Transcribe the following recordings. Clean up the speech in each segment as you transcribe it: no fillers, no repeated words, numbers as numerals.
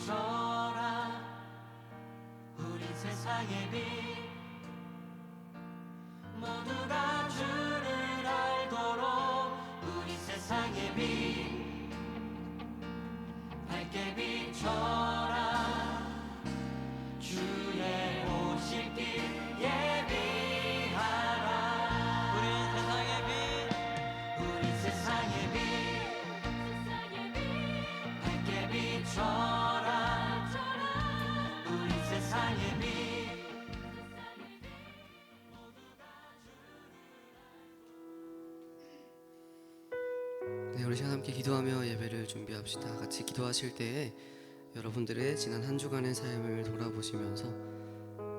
비춰라 우린 세상의 빛 모두가 주를 알도록 우리 세상의 빛 밝게 비춰라 주의 오실 길 예비하라 우린 세상의 빛 우린 세상의 빛 밝게 비춰라 우린 세상의 빛 네, 우리 시간 함께 기도하며 예배를 준비합시다. 같이 기도하실 때에 여러분들의 지난 한 주간의 삶을 돌아보시면서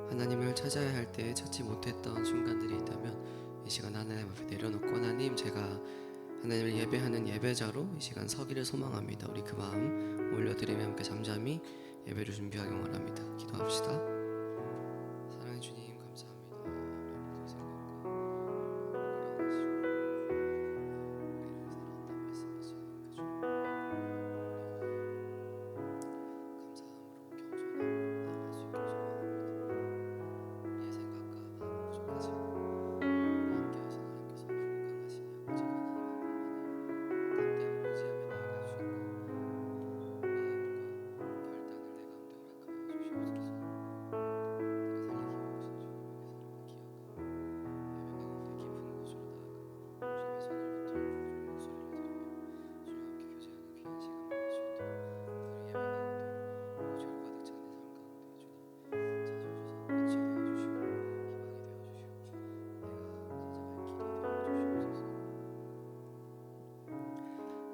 하나님을 찾아야 할 때 찾지 못했던 순간들이 있다면 이 시간 하나님 앞에 내려놓고 하나님, 제가 하나님을 예배하는 예배자로 이 시간 서기를 소망합니다. 우리 그 마음 올려드리며 함께 잠잠히 예배를 준비하기 원합니다. 기도합시다. 사랑의 주님 감사합니다. 여러분들의 생각과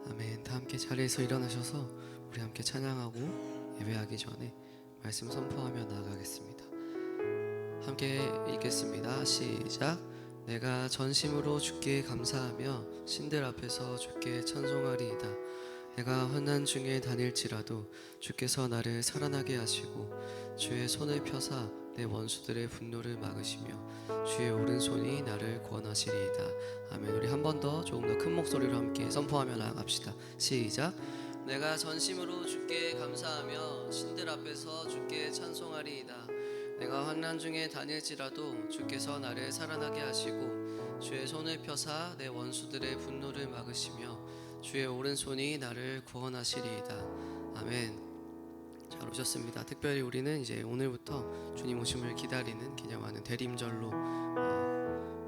아멘. 다 함께 자리에서 일어나셔서 우리 함께 찬양하고 예배하기 전에 말씀 선포하며 나아가겠습니다. 함께 읽겠습니다. 시작. 내가 전심으로 주께 감사하며 신들 앞에서 주께 찬송하리이다. 내가 환난 중에 다닐지라도 주께서 나를 살아나게 하시고 주의 손을 펴사 내 원수들의 분노를 막으시며 주의 오른손이 나를 구원하시리이다. 아멘. 우리 한 번 더 조금 더 큰 목소리로 함께 선포하며 나아갑시다. 시작. 내가 전심으로 주께 감사하며 신들 앞에서 주께 찬송하리이다. 내가 환난 중에 다닐지라도 주께서 나를 살아나게 하시고 주의 손을 펴사 내 원수들의 분노를 막으시며 주의 오른손이 나를 구원하시리이다. 아멘. 잘 오셨습니다. 특별히 우리는 이제 오늘부터 주님 오심을 기다리는 기념하는 대림절로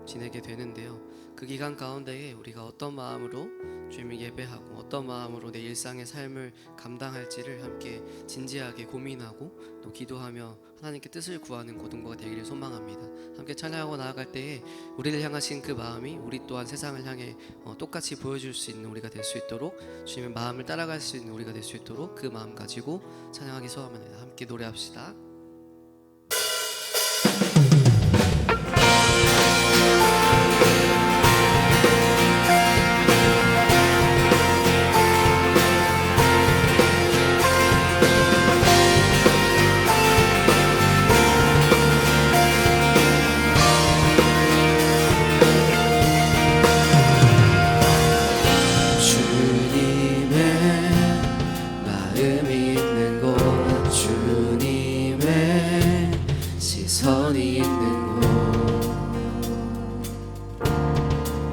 지내게 되는데요. 그 기간 가운데에 우리가 어떤 마음으로 주님을 예배하고 어떤 마음으로 내 일상의 삶을 감당할지를 함께 진지하게 고민하고 또 기도하며 하나님께 뜻을 구하는 고등부가 되기를 소망합니다. 함께 찬양하고 나아갈 때에 우리를 향하신 그 마음이 우리 또한 세상을 향해 똑같이 보여줄 수 있는 우리가 될 수 있도록, 주님의 마음을 따라갈 수 있는 우리가 될 수 있도록 그 마음 가지고 찬양하기 소원합니다. 함께 노래합시다.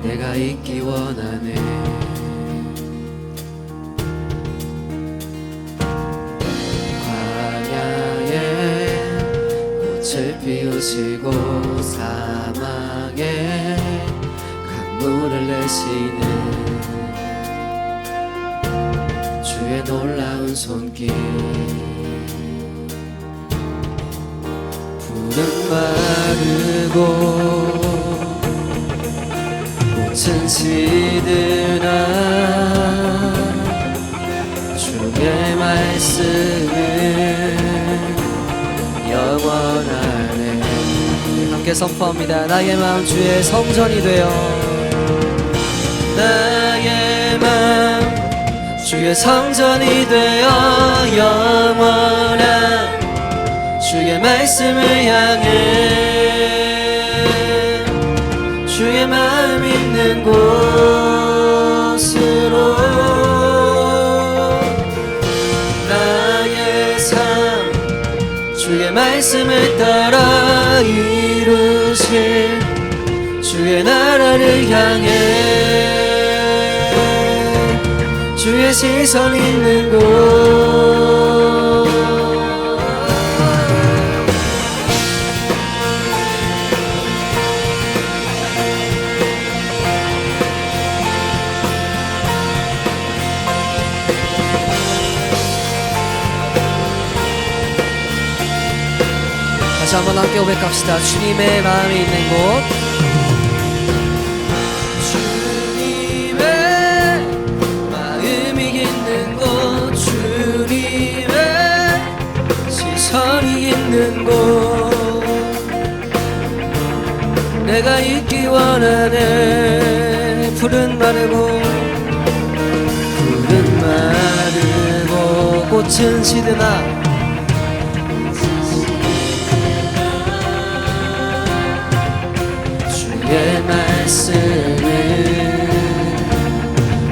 내가 있기 원하네. 광야에 꽃을 피우시고 사막에 강물을 내시는 주의 놀라운 손길, 푸른 마르고 꽃은 시드나 주의 말씀은 영원하네. 함께 선포합니다. 나의 마음 주의 성전이 되어, 나의 마음 주의 성전이 되어 영원한 주의 말씀을 향해 주의 마음 있는 곳으로 나의 말씀을 따라 이루실 주의 나라를 향해 주의 시선 있는 곳 다시 한번 함께 고백합시다. 주님의 마음이 있는 곳 주님의 마음이 있는 곳 주님의 시선이 있는 곳 내가 있기 원하네 푸른 마르고 꽃은 시드나 주의 말씀은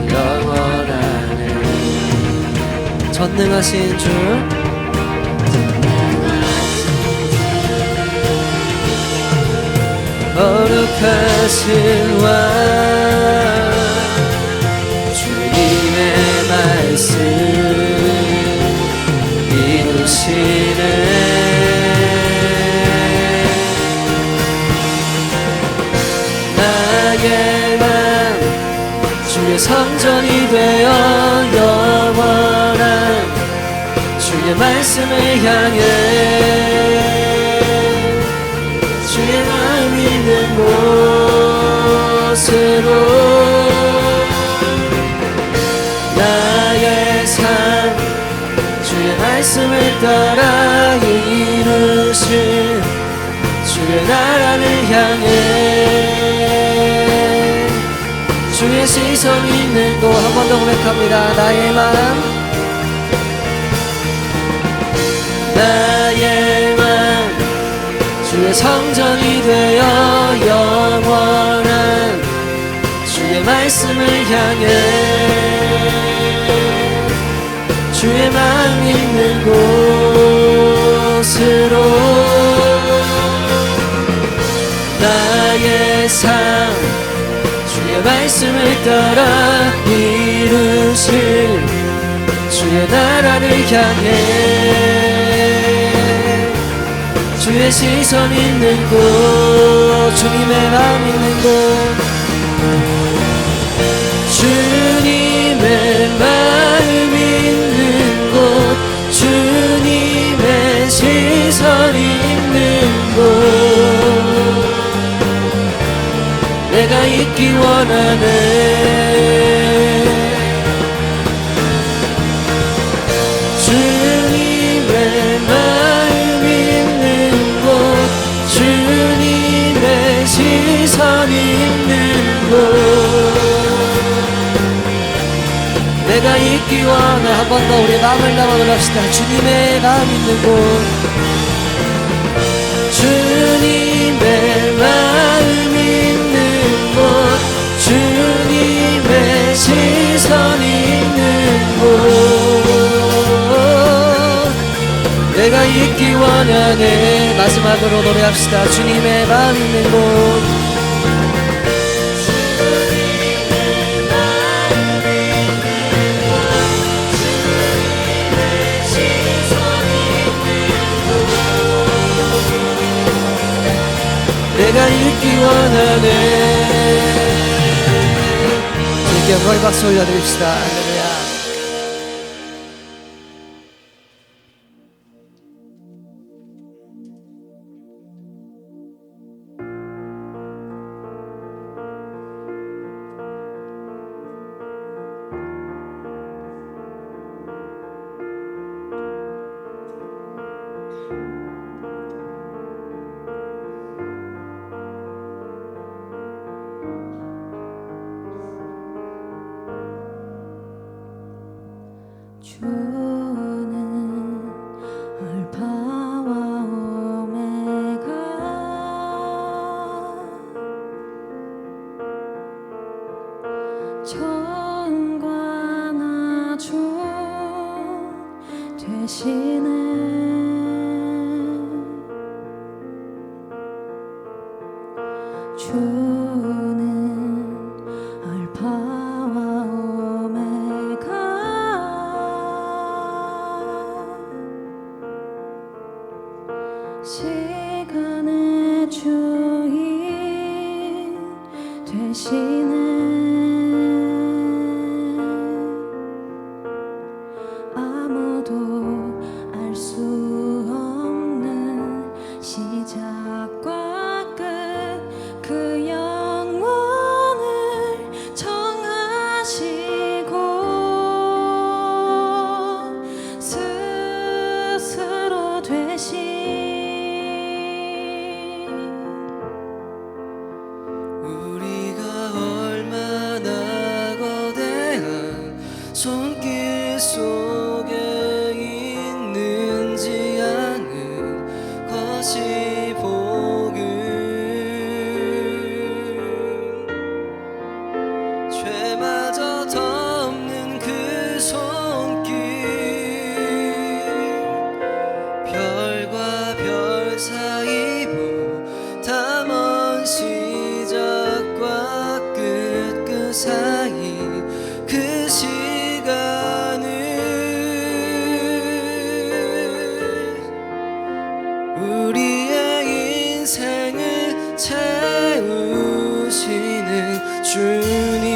영원하네 전능하신 주 거룩하신 왕 주님의 말씀 이루시네 나의 맘 주의 성전이 되어 영원한 주의 말씀을 향해 주의 마음 있는 곳으로 나의 삶 주의 말씀을 따라 이루신 주의 나라를 향해 주의 시선 있는 곳 한 번 더 고백합니다. 나의 마음 나의 마음 주의 성전이 되어 영원한 주의 말씀을 향해 주의 마음 있는 곳으로 나의 삶 주의 말씀을 따라 이루실 주의 나라를 향해 주의 시선 있는 곳 주님의 마음 있는 곳 주님의 마음 있는 곳 주님의 시선 있는 곳 내가 있기 원하네 주님의 마음 있는 곳 주님의 시선 있는 곳 내가 있기 원해 한 번 더 우리 마음을 담아 노래합시다. 주님의 마음 있는 곳 주님의 마음 있는 곳 주님의 시선 있는 곳 내가 있기 원하네 마지막으로 노래합시다. 주님의 마음 있는 곳 내가 있기 원하네 주님께 영광의 박수 올려드립시다. 할렐루야. 주는 알파와 오메가 전과 나중 되시네 손길 속에 있는지 아는 것이 복음. 죄마저 덮는 그 손길, 별과 별 사이 보다 먼 시작과 끝 그 사이 그 시간을 우리의 인생을 채우시는 주님.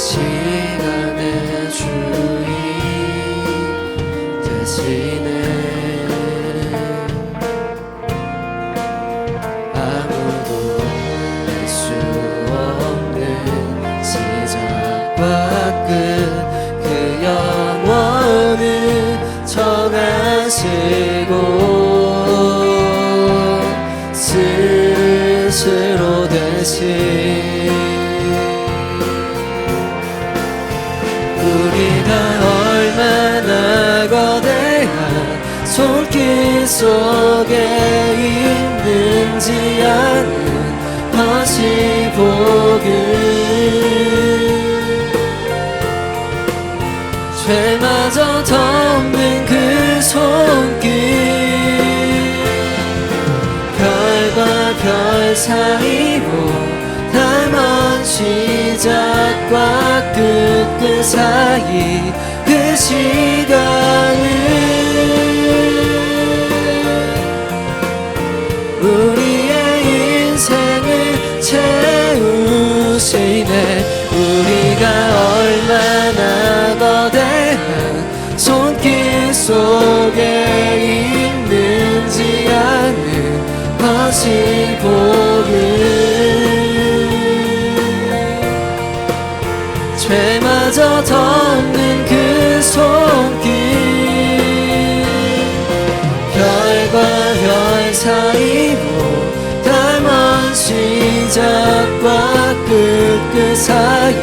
시간의 주인 대신에 아무도 알 수 없는 시작과 끝 그 영원을 정하시고 스스로 대신 우리가 얼마나 거대한 손길 속에 있는지 아는 것이 복음. 죄마저 덮는 그 손길, 별과 별 사이로 닮은 시작과 끝 그 사이 그 시간을 우리의 인생을 채우시네. 우리가 얼마나 거대한 손길 속에 있는지 아는 것이 복음. 죄마저 덮는 그 손길, 별과 별 사이로 닮은 시작과 끝 그 사이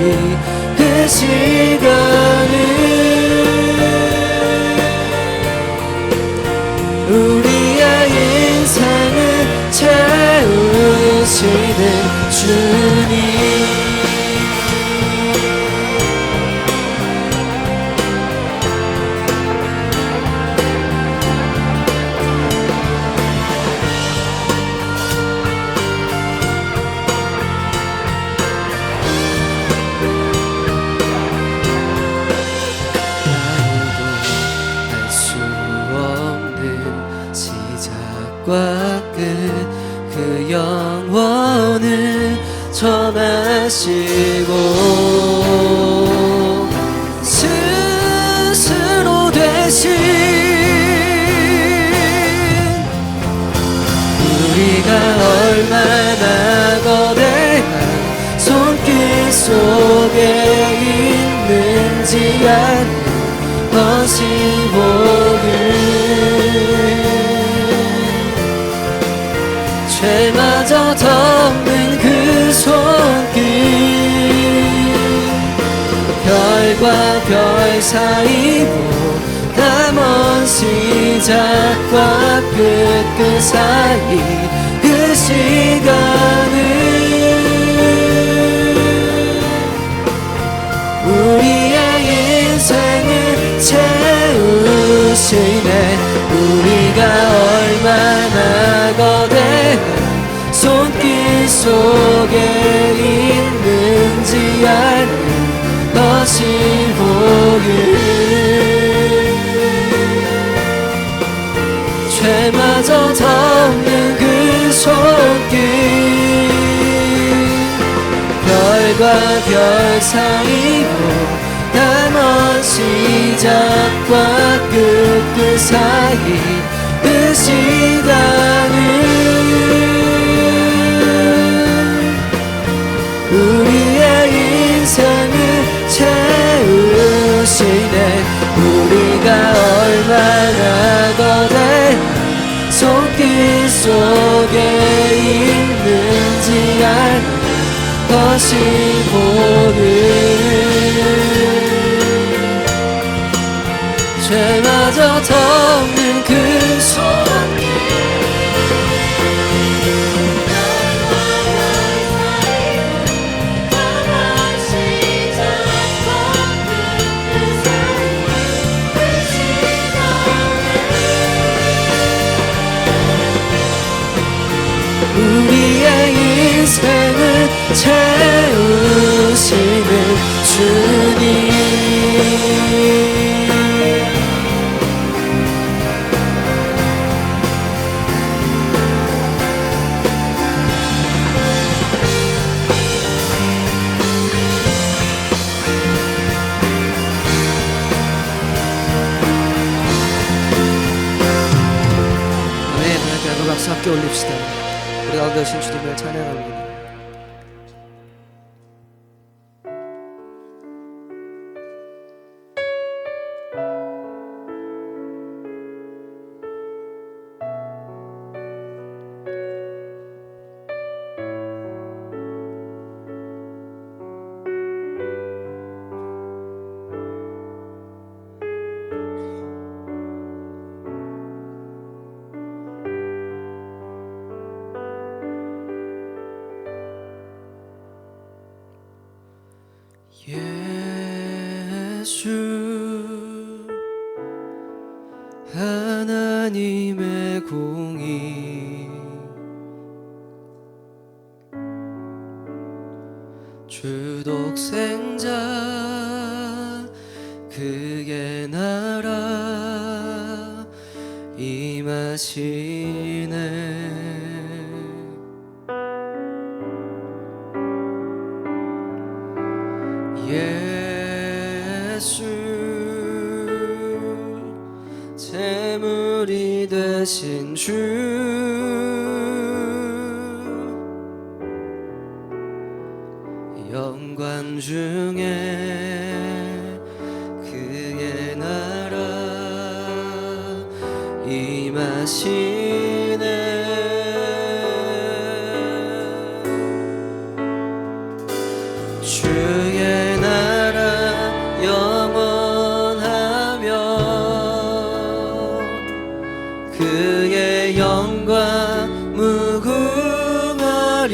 그 시간을 우리의 인생을 채우시는 주님. 그 영원을 전하시고 스스로 대신 우리가 얼마나 거대한 손길 속에 있는지 아는 것이 복음. 죄마저 덮는 그 손길, 별과 별 사이로 닮은 시작과 끝 그 사이 그 시간을 우리의 인생을 채우시네. 우리가 얼마나 거대한 손길 속에 있는지 아는 것이 복음. 죄마저 덮는 그 손길, 별과 별 사이로 남은 시작과 끝 사이 그 시간을 우리의 인생을 채우시네. 우리가 얼마나 거대 손길 속에 있는지 아는 것이 복음. 죄마저 덮는 그 손길, 우리의 인생을 채우시는 주님. 아멘. 하나님께 한번 박수 함께 올립시다. 우리 가운데 오신 주님을 찬양합니다. 예수 하나님의 공의, 주 독생자 그의 나라 임하시네. 예수 제물이 되신 주, 영광 중에 그의 나라 임하시네. 주의 나라 영원하며 그의 영광 무궁하리.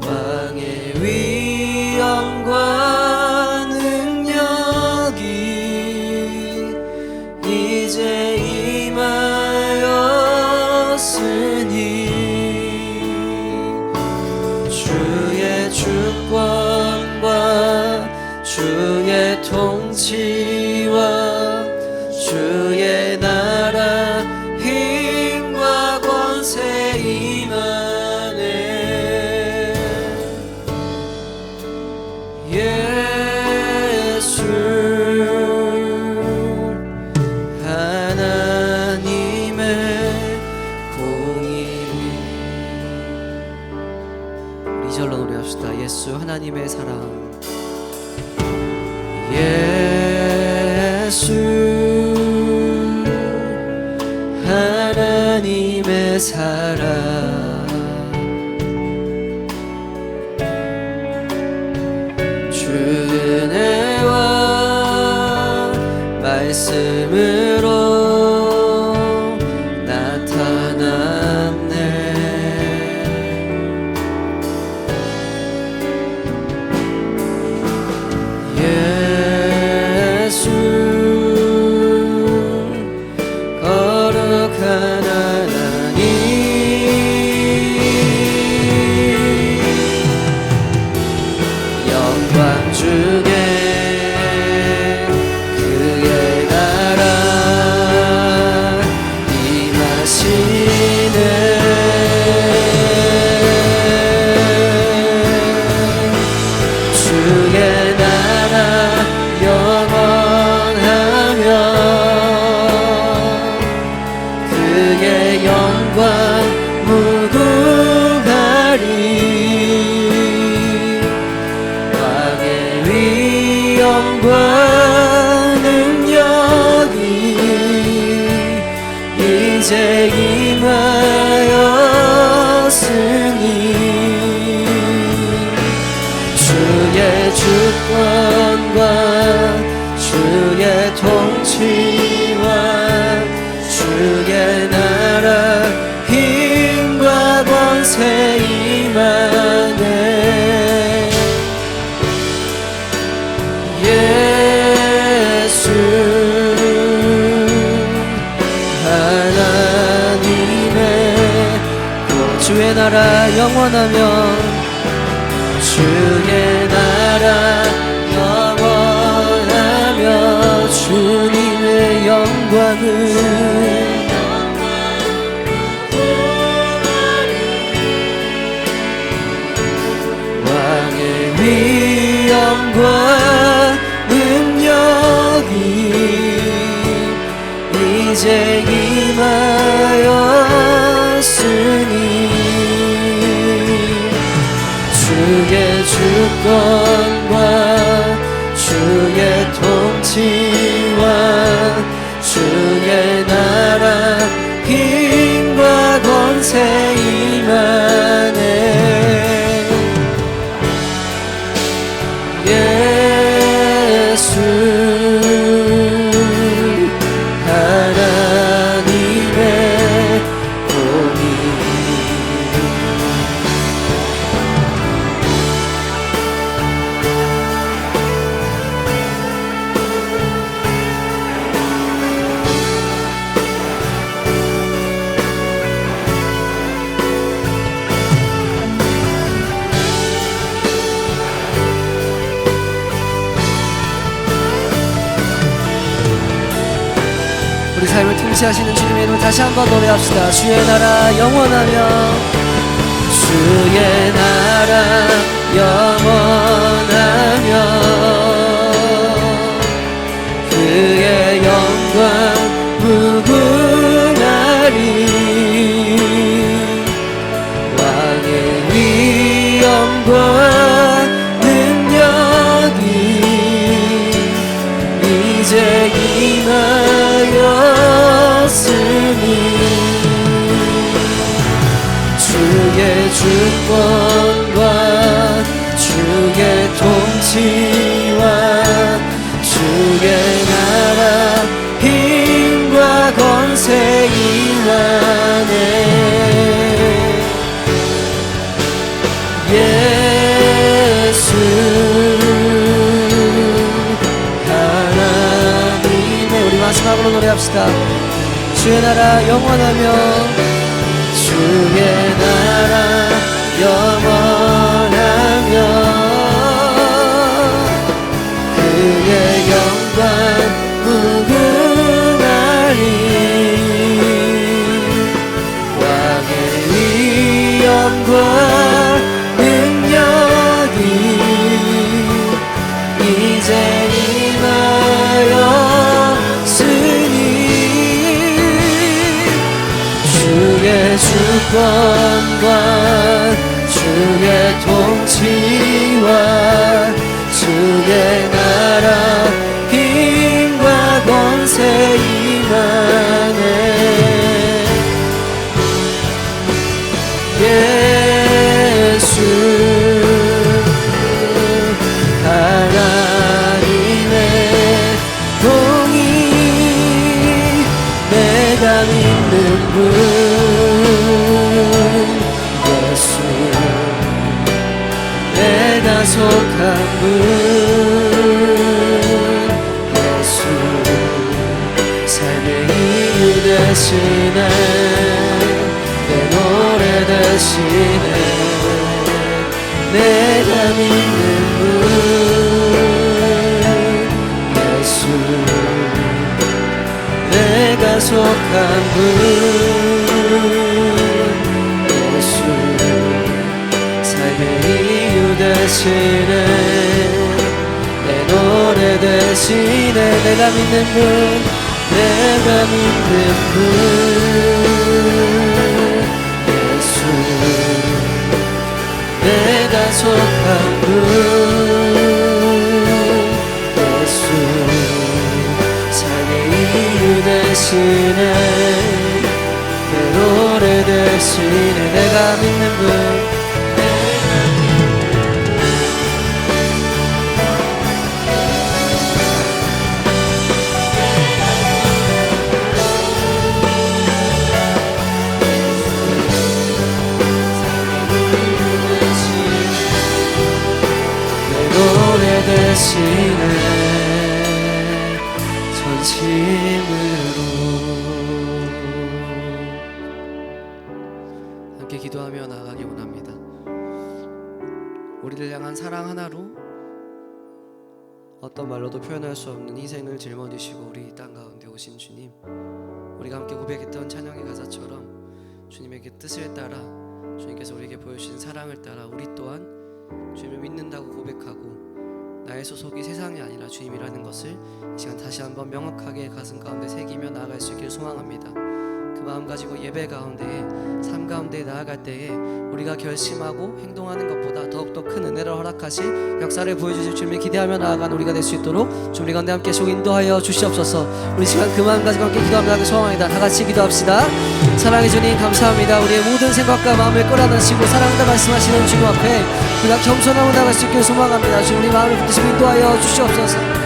왕의 위엄과 능력이 이제 임하였으니 주의 주권과 주의 통치와 주의 나라 힘과 권세 임하네. 예수 하나님의 공의. 이 절로 노래합시다. 예수 하나님의 사랑. 예수 하나님의 사랑, 주 은혜와 말씀으로 나타났네. 예수 거룩한 하나님, 주의 영광 무궁하리 왕의 위엄과 능력이 이제 임하였으니 주의 주권과 주의 통치와 주의 나라 힘과 권세 임하네 예수 하나님의 주의 나라 영원하며 주의 나라 영원하며 주님의 영광은 왕의 위엄과 능력이 이제 임하였으니 주의 주권과 주의 통치와 주의 나라 힘과 권세 임하네 예수 하나님의 공의 우리 삶을 통치하시는 주님의 이름 다시 한번 노래합시다. 주의 나라 영원하며 주의 나라 영원하며 그의 영광 무궁하리 왕의 위엄과 능력이 이제 임하였으니 주의 주권과 주의 통치와 주의 나라 힘과 권세 임하네 예수 마지막으로 노래합시다. 주의 나라 영원하며 주의 나라 영원하며 그의 영광 무궁하리 왕의 위엄과 능력이 이제 임하여 주의 주권과 주의 통치와 주의 나라 힘과 권세 임하네 예수 하나님의 공의 내가 믿는 분 예수 내가 속한 분 예수 삶의 이유 되시네 내 노래 되시네 내가 믿는 분 예수 내가 속한 분 예수 삶의 이유 되시네 내 노래 되시네 내가 믿는 분 내가 믿는 분 되시네 내 노래 되시네 내가 믿는 분 대신에 전심으로 함께 기도하며 나아가기 원합니다. 우리를 향한 사랑 하나로 어떤 말로도 표현할 수 없는 희생을 짊어지시고 우리 이 땅 가운데 오신 주님, 우리가 함께 고백했던 찬양의 가사처럼 주님의 그 뜻을 따라 주님께서 우리에게 보여주신 사랑을 따라 우리 또한 주님을 믿는다고 고백하고 나의 소속이 세상이 아니라 주님이라는 것을 이 시간 다시 한번 명확하게 가슴 가운데 새기며 나아갈 수 있기를 소망합니다. 그 마음 가지고 예배 가운데에 삶 가운데 나아갈 때에 우리가 결심하고 행동하는 것보다 더욱더 큰 은혜를 허락하실 역사를 보여주실 주님을 기대하며 나아가는 우리가 될 수 있도록 주님 우리 가운데 함께 속 인도하여 주시옵소서. 우리 시간 그 마음 가지고 함께 기도하며 소망합니다. 다 같이 기도합시다. 사랑의 주님 감사합니다. 우리의 모든 생각과 마음을 끌어안으시고 사랑한다 말씀하시는 주님 앞에 우리가 겸손하고 나아갈 수 있기를 소망합니다. 주님 우리 마음을 붙드시고 인도하여 주시옵소서.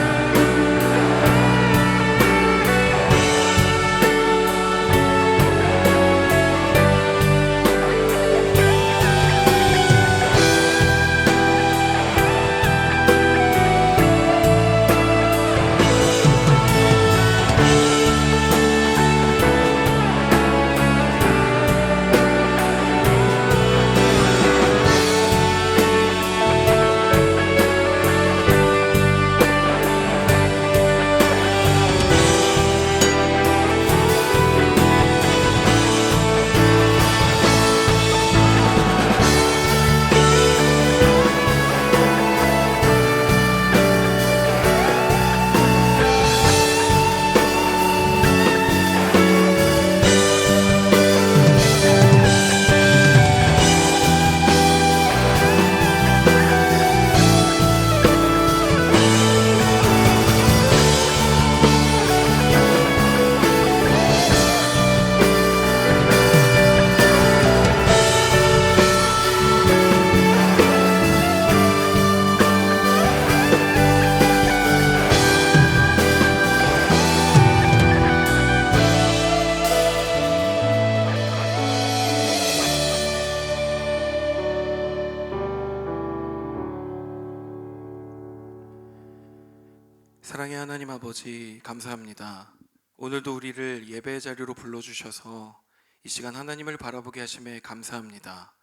사랑의 하나님 아버지 감사합니다. 오늘도 우리를 예배의 자리로 불러주셔서 이 시간 하나님을 바라보게 하심에 감사합니다.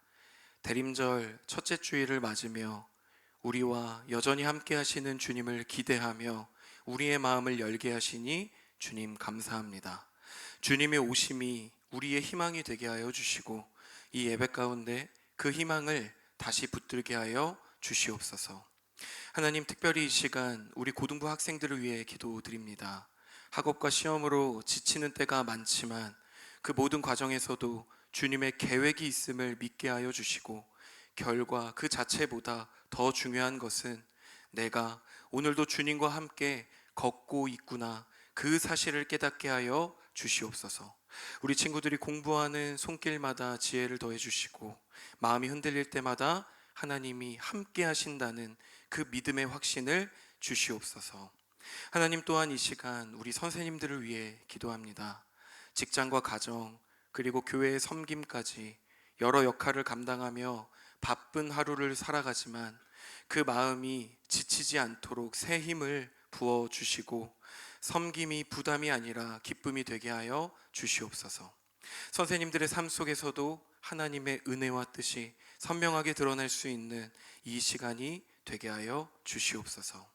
대림절 첫째 주일을 맞으며 우리와 여전히 함께 하시는 주님을 기대하며 우리의 마음을 열게 하시니 주님 감사합니다. 주님의 오심이 우리의 희망이 되게 하여 주시고 이 예배 가운데 그 희망을 다시 붙들게 하여 주시옵소서. 하나님, 특별히 이 시간 우리 고등부 학생들을 위해 기도드립니다. 학업과 시험으로 지치는 때가 많지만 그 모든 과정에서도 주님의 계획이 있음을 믿게 하여 주시고 결과 그 자체보다 더 중요한 것은 내가 오늘도 주님과 함께 걷고 있구나 그 사실을 깨닫게 하여 주시옵소서. 우리 친구들이 공부하는 손길마다 지혜를 더해 주시고 마음이 흔들릴 때마다 하나님이 함께 하신다는 그 믿음의 확신을 주시옵소서. 하나님, 또한 이 시간 우리 선생님들을 위해 기도합니다. 직장과 가정 그리고 교회의 섬김까지 여러 역할을 감당하며 바쁜 하루를 살아가지만 그 마음이 지치지 않도록 새 힘을 부어주시고 섬김이 부담이 아니라 기쁨이 되게 하여 주시옵소서. 선생님들의 삶 속에서도 하나님의 은혜와 뜻이 선명하게 드러날 수 있는 이 시간이 되게 하여 주시옵소서.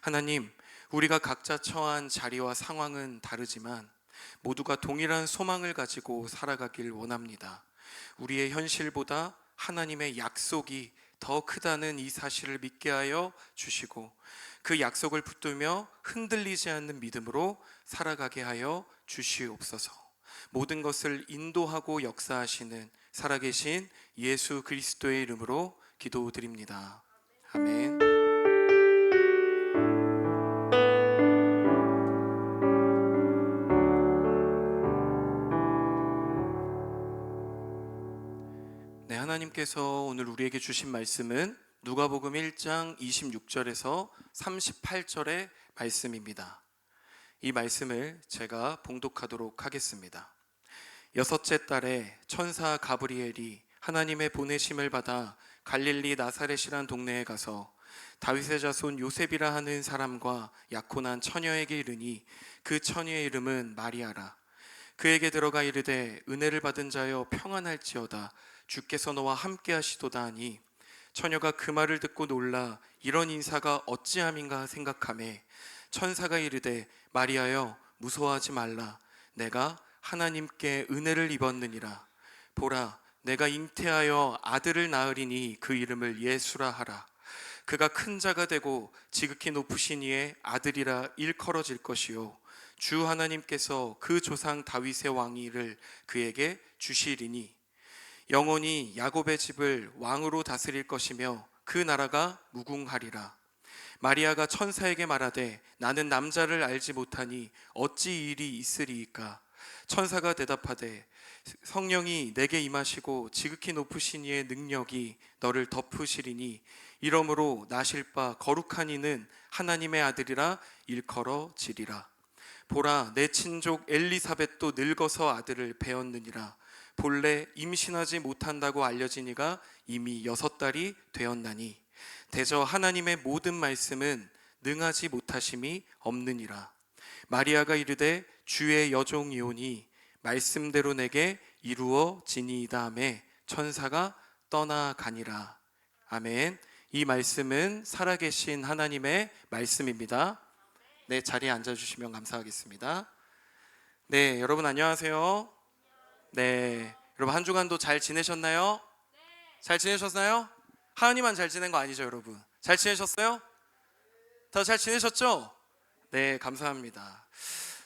하나님, 우리가 각자 처한 자리와 상황은 다르지만 모두가 동일한 소망을 가지고 살아가길 원합니다. 우리의 현실보다 하나님의 약속이 더 크다는 이 사실을 믿게 하여 주시고 그 약속을 붙들며 흔들리지 않는 믿음으로 살아가게 하여 주시옵소서. 모든 것을 인도하고 역사하시는 살아계신 예수 그리스도의 이름으로 기도드립니다. 아멘. 네, 하나님께서 오늘 우리에게 주신 말씀은 누가복음 1장 26절에서 38절의 말씀입니다. 이 말씀을 제가 봉독하도록 하겠습니다. 여섯째 달에 천사 가브리엘이 하나님의 보내심을 받아 갈릴리 나사렛이란 동네에 가서 다윗의 자손 요셉이라 하는 사람과 약혼한 처녀에게 이르니 그 처녀의 이름은 마리아라. 그에게 들어가 이르되 은혜를 받은 자여 평안할지어다. 주께서 너와 함께 하시도다 하니 처녀가 그 말을 듣고 놀라 이런 인사가 어찌함인가 생각하매 천사가 이르되 마리아여 무서워하지 말라. 내가 하나님께 은혜를 입었느니라. 보라 내가 잉태하여 아들을 낳으리니 그 이름을 예수라 하라. 그가 큰 자가 되고 지극히 높으신 이의 아들이라 일컬어질 것이요 주 하나님께서 그 조상 다윗의 왕위를 그에게 주시리니 영원히 야곱의 집을 왕으로 다스릴 것이며 그 나라가 무궁하리라. 마리아가 천사에게 말하되 나는 남자를 알지 못하니 어찌 일이 있으리이까. 천사가 대답하되 성령이 내게 임하시고 지극히 높으신 이의 능력이 너를 덮으시리니 이러므로 나실 바 거룩한 이는 하나님의 아들이라 일컬어지리라. 보라 내 친족 엘리사벳도 늙어서 아들을 배었느니라. 본래 임신하지 못한다고 알려진 이가 이미 6달이 되었나니 대저 하나님의 모든 말씀은 능하지 못하심이 없느니라. 마리아가 이르되 주의 여종이오니 말씀대로 내게 이루어지니이다 하매 천사가 떠나가니라. 아멘. 이 말씀은 살아계신 하나님의 말씀입니다. 네, 자리에 앉아주시면 감사하겠습니다. 네, 여러분 안녕하세요. 네, 여러분 한 주간도 잘 지내셨나요? 잘 지내셨나요? 하은이만 잘 지낸 거 아니죠, 여러분? 잘 지내셨어요? 다 잘 지내셨죠? 네, 감사합니다.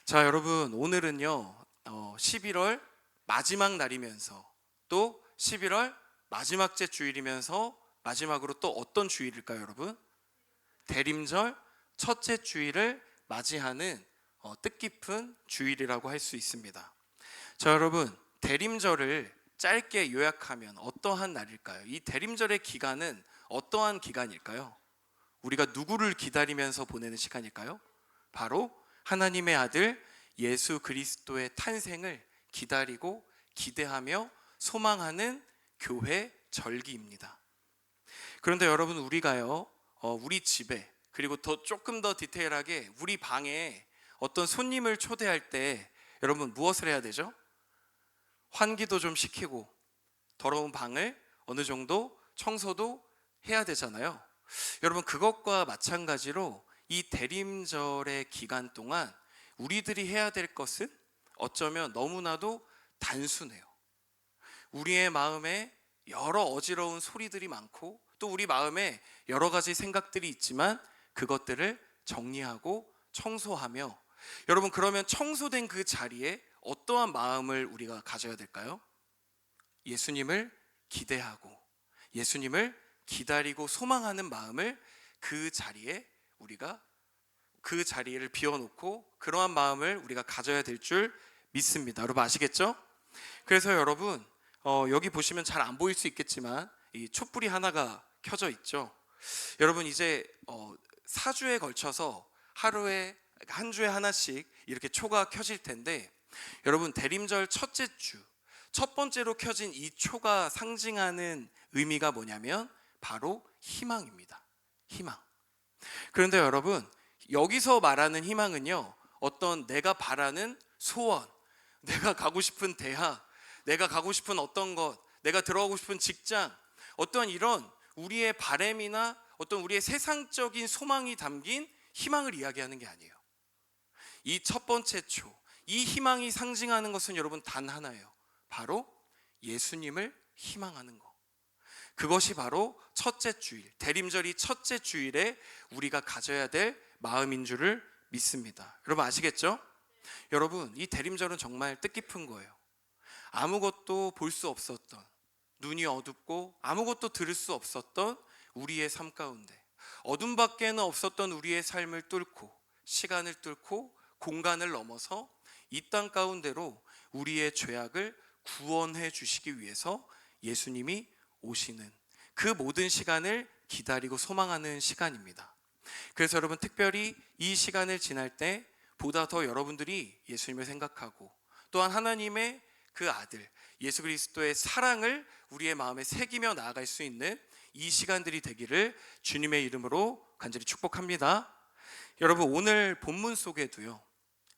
자, 여러분 오늘은요 11월 마지막 날이면서 또 11월 마지막째 주일이면서 마지막으로 또 어떤 주일일까요, 여러분? 대림절 첫째 주일을 맞이하는 뜻깊은 주일이라고 할 수 있습니다. 자, 여러분 대림절을 짧게 요약하면 어떠한 날일까요? 이 대림절의 기간은 어떠한 기간일까요? 우리가 누구를 기다리면서 보내는 시간일까요? 바로 하나님의 아들 예수 그리스도의 탄생을 기다리고 기대하며 소망하는 교회 절기입니다. 그런데 여러분 우리가요 우리 집에 그리고 조금 더 디테일하게 우리 방에 어떤 손님을 초대할 때 여러분 무엇을 해야 되죠? 환기도 좀 시키고 더러운 방을 어느 정도 청소도 해야 되잖아요. 여러분 그것과 마찬가지로 이 대림절의 기간 동안 우리들이 해야 될 것은 어쩌면 너무나도 단순해요. 우리의 마음에 여러 어지러운 소리들이 많고 또 우리 마음에 여러 가지 생각들이 있지만 그것들을 정리하고 청소하며 여러분 그러면 청소된 그 자리에 어떠한 마음을 우리가 가져야 될까요? 예수님을 기대하고 예수님을 기다리고 소망하는 마음을 그 자리에 우리가 그 자리를 비워놓고 그러한 마음을 우리가 가져야 될 줄 믿습니다. 여러분 아시겠죠? 그래서 여러분 여기 보시면 잘 안 보일 수 있겠지만 이 촛불이 하나가 켜져 있죠. 여러분 이제 4주에 걸쳐서 하루에 한 주에 하나씩 이렇게 초가 켜질 텐데 여러분 대림절 첫째 주 첫 번째로 켜진 이 초가 상징하는 의미가 뭐냐면 바로 희망입니다. 희망. 그런데 여러분 여기서 말하는 희망은요 어떤 내가 바라는 소원, 내가 가고 싶은 대학, 내가 가고 싶은 어떤 것, 내가 들어가고 싶은 직장, 어떤 이런 우리의 바램이나 어떤 우리의 세상적인 소망이 담긴 희망을 이야기하는 게 아니에요. 이 첫 번째 초, 이 희망이 상징하는 것은 여러분 단 하나예요. 바로 예수님을 희망하는 것. 그것이 바로 첫째 주일, 대림절이 첫째 주일에 우리가 가져야 될 마음인 줄을 믿습니다. 여러분 아시겠죠? 여러분 이 대림절은 정말 뜻깊은 거예요. 아무것도 볼 수 없었던, 눈이 어둡고 아무것도 들을 수 없었던 우리의 삶 가운데, 어둠밖에는 없었던 우리의 삶을 뚫고 시간을 뚫고 공간을 넘어서 이 땅 가운데로 우리의 죄악을 구원해 주시기 위해서 예수님이 오시는 그 모든 시간을 기다리고 소망하는 시간입니다. 그래서 여러분, 특별히 이 시간을 지날 때 보다 더 여러분들이 예수님을 생각하고 또한 하나님의 그 아들 예수 그리스도의 사랑을 우리의 마음에 새기며 나아갈 수 있는 이 시간들이 되기를 주님의 이름으로 간절히 축복합니다. 여러분, 오늘 본문 속에도요,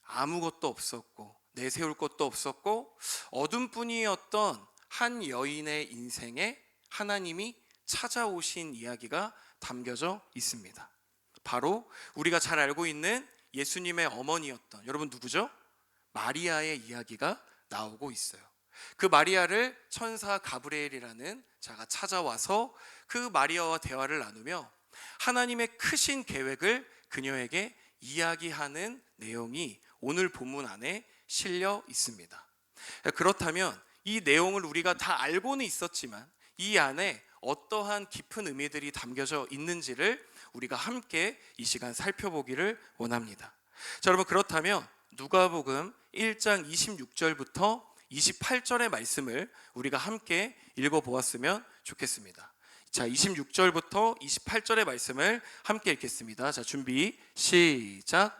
아무것도 없었고 내세울 것도 없었고 어둠뿐이었던 한 여인의 인생에 하나님이 찾아오신 이야기가 담겨져 있습니다. 바로 우리가 잘 알고 있는 예수님의 어머니였던, 여러분 누구죠? 마리아의 이야기가 나오고 있어요. 그 마리아를 천사 가브리엘이라는 자가 찾아와서 그 마리아와 대화를 나누며 하나님의 크신 계획을 그녀에게 이야기하는 내용이 오늘 본문 안에 실려 있습니다. 그렇다면 이 내용을 우리가 다 알고는 있었지만 이 안에 어떠한 깊은 의미들이 담겨져 있는지를 우리가 함께 이 시간 살펴보기를 원합니다. 자, 여러분, 그렇다면 누가복음 1장 26절부터 28절의 말씀을 우리가 함께 읽어보았으면 좋겠습니다. 자, 26절부터 28절의 말씀을 함께 읽겠습니다. 자, 준비 시작.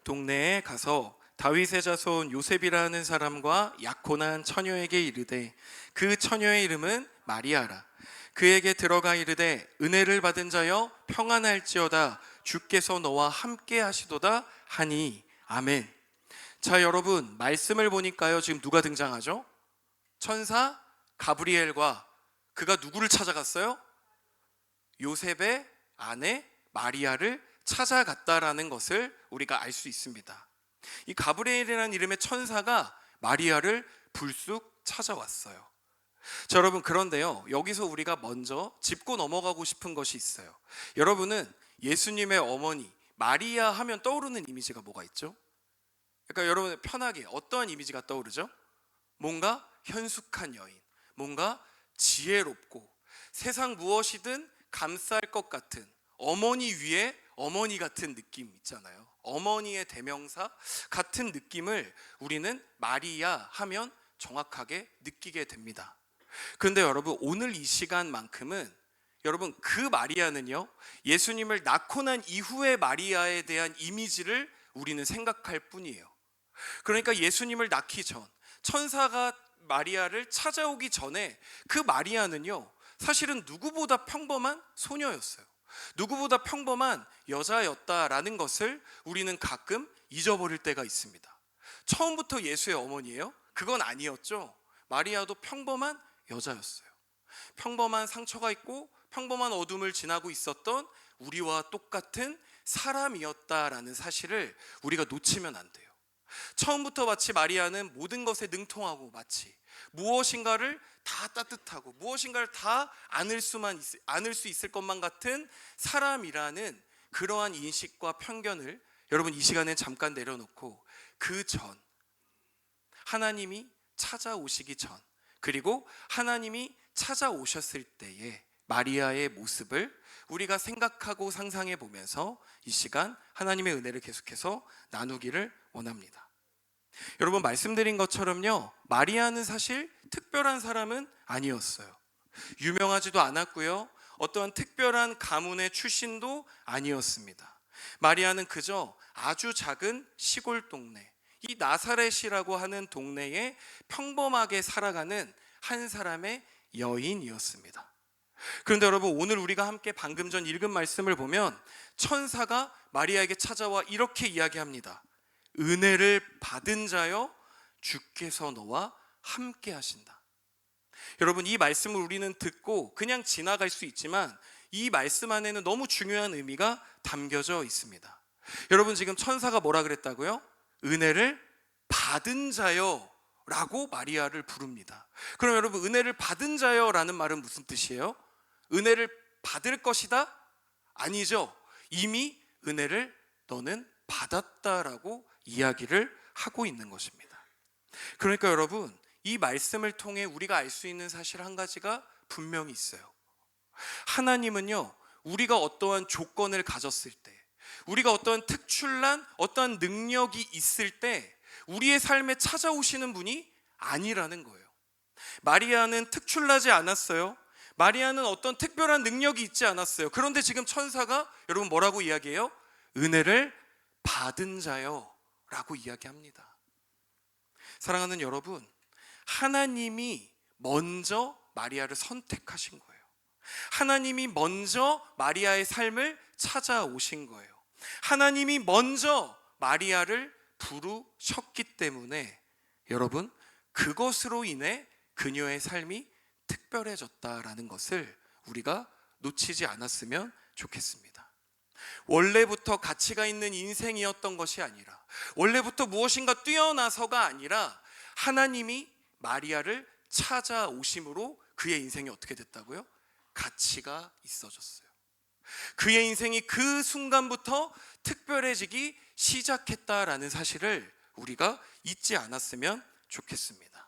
동네에 가서 다윗의 자손 요셉이라는 사람과 약혼한 처녀에게 이르되 그 처녀의 이름은 마리아라. 그에게 들어가 이르되 은혜를 받은 자여 평안할지어다. 주께서 너와 함께 하시도다 하니. 아멘. 자, 여러분, 말씀을 보니까요, 지금 누가 등장하죠? 천사 가브리엘과 그가 누구를 찾아갔어요? 요셉의 아내 마리아를 찾아갔다라는 것을 우리가 알 수 있습니다. 이 가브리엘이라는 이름의 천사가 마리아를 불쑥 찾아왔어요. 자, 여러분, 그런데요, 여기서 우리가 먼저 짚고 넘어가고 싶은 것이 있어요. 여러분은 예수님의 어머니 마리아 하면 떠오르는 이미지가 뭐가 있죠? 그러니까 여러분, 편하게 어떠한 이미지가 떠오르죠? 뭔가 현숙한 여인, 뭔가 지혜롭고 세상 무엇이든 감쌀 것 같은 어머니 위에 어머니 같은 느낌 있잖아요. 어머니의 대명사 같은 느낌을 우리는 마리아 하면 정확하게 느끼게 됩니다. 그런데 여러분, 오늘 이 시간만큼은 여러분, 그 마리아는요, 예수님을 낳고 난 이후의 마리아에 대한 이미지를 우리는 생각할 뿐이에요. 그러니까 예수님을 낳기 전, 천사가 마리아를 찾아오기 전에 그 마리아는요, 사실은 누구보다 평범한 소녀였어요. 누구보다 평범한 여자였다라는 것을 우리는 가끔 잊어버릴 때가 있습니다. 처음부터 예수의 어머니예요? 그건 아니었죠. 마리아도 평범한 여자였어요. 평범한 상처가 있고 평범한 어둠을 지나고 있었던 우리와 똑같은 사람이었다라는 사실을 우리가 놓치면 안 돼요. 처음부터 마치 마리아는 모든 것에 능통하고 마치 무엇인가를 다 따뜻하고 무엇인가를 다 안을 수 있을 것만 같은 사람이라는 그러한 인식과 편견을 여러분, 이 시간에 잠깐 내려놓고 그 전, 하나님이 찾아오시기 전, 그리고 하나님이 찾아오셨을 때의 마리아의 모습을 우리가 생각하고 상상해 보면서 이 시간 하나님의 은혜를 계속해서 나누기를 원합니다. 여러분, 말씀드린 것처럼요, 마리아는 사실 특별한 사람은 아니었어요. 유명하지도 않았고요, 어떠한 특별한 가문의 출신도 아니었습니다. 마리아는 그저 아주 작은 시골 동네, 이 나사렛이라고 하는 동네에 평범하게 살아가는 한 사람의 여인이었습니다. 그런데 여러분, 오늘 우리가 함께 방금 전 읽은 말씀을 보면 천사가 마리아에게 찾아와 이렇게 이야기합니다. 은혜를 받은 자여, 주께서 너와 함께 하신다. 여러분, 이 말씀을 우리는 듣고 그냥 지나갈 수 있지만 이 말씀 안에는 너무 중요한 의미가 담겨져 있습니다. 여러분, 지금 천사가 뭐라 그랬다고요? 은혜를 받은 자여 라고 마리아를 부릅니다. 그럼 여러분, 은혜를 받은 자여 라는 말은 무슨 뜻이에요? 은혜를 받을 것이다? 아니죠. 이미 은혜를 너는 받았다라고 이야기를 하고 있는 것입니다. 그러니까 여러분, 이 말씀을 통해 우리가 알 수 있는 사실 한 가지가 분명히 있어요. 하나님은요, 우리가 어떠한 조건을 가졌을 때, 우리가 어떠한 특출난 어떠한 능력이 있을 때 우리의 삶에 찾아오시는 분이 아니라는 거예요. 마리아는 특출나지 않았어요. 마리아는 어떤 특별한 능력이 있지 않았어요. 그런데 지금 천사가 여러분 뭐라고 이야기해요? 은혜를 받은 자요 라고 이야기합니다. 사랑하는 여러분, 하나님이 먼저 마리아를 선택하신 거예요. 하나님이 먼저 마리아의 삶을 찾아오신 거예요. 하나님이 먼저 마리아를 부르셨기 때문에 여러분, 그것으로 인해 그녀의 삶이 특별해졌다라는 것을 우리가 놓치지 않았으면 좋겠습니다. 원래부터 가치가 있는 인생이었던 것이 아니라, 원래부터 무엇인가 뛰어나서가 아니라 하나님이 마리아를 찾아오심으로 그의 인생이 어떻게 됐다고요? 가치가 있어졌어요. 그의 인생이 그 순간부터 특별해지기 시작했다라는 사실을 우리가 잊지 않았으면 좋겠습니다.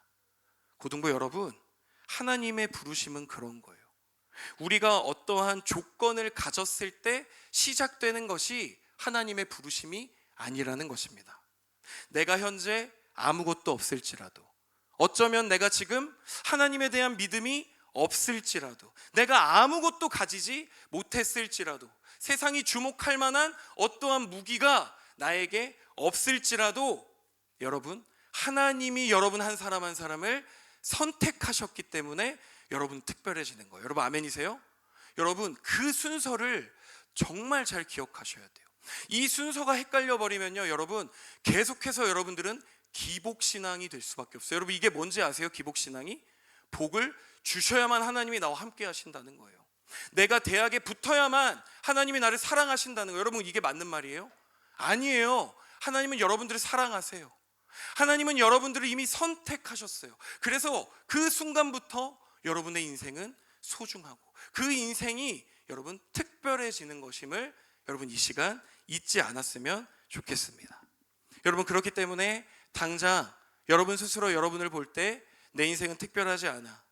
고등부 여러분, 하나님의 부르심은 그런 거예요. 우리가 어떠한 조건을 가졌을 때 시작되는 것이 하나님의 부르심이 아니라는 것입니다. 내가 현재 아무것도 없을지라도, 어쩌면 내가 지금 하나님에 대한 믿음이 없을지라도, 내가 아무것도 가지지 못했을지라도, 세상이 주목할 만한 어떠한 무기가 나에게 없을지라도 여러분, 하나님이 여러분 한 사람 한 사람을 선택하셨기 때문에 여러분 특별해지는 거예요. 여러분 아멘이세요? 여러분, 그 순서를 정말 잘 기억하셔야 돼요. 이 순서가 헷갈려 버리면요, 여러분 계속해서 여러분들은 기복신앙이 될 수밖에 없어요. 여러분, 이게 뭔지 아세요? 기복신앙이? 복을 주셔야만 하나님이 나와 함께 하신다는 거예요. 내가 대학에 붙어야만 하나님이 나를 사랑하신다는 거예요. 여러분, 이게 맞는 말이에요? 아니에요. 하나님은 여러분들을 사랑하세요. 하나님은 여러분들을 이미 선택하셨어요. 그래서 그 순간부터 여러분의 인생은 소중하고 그 인생이 여러분 특별해지는 것임을 여러분 이 시간 잊지 않았으면 좋겠습니다. 여러분, 그렇기 때문에 당장 여러분 스스로 여러분을 볼 때 내 인생은 특별하지 않아,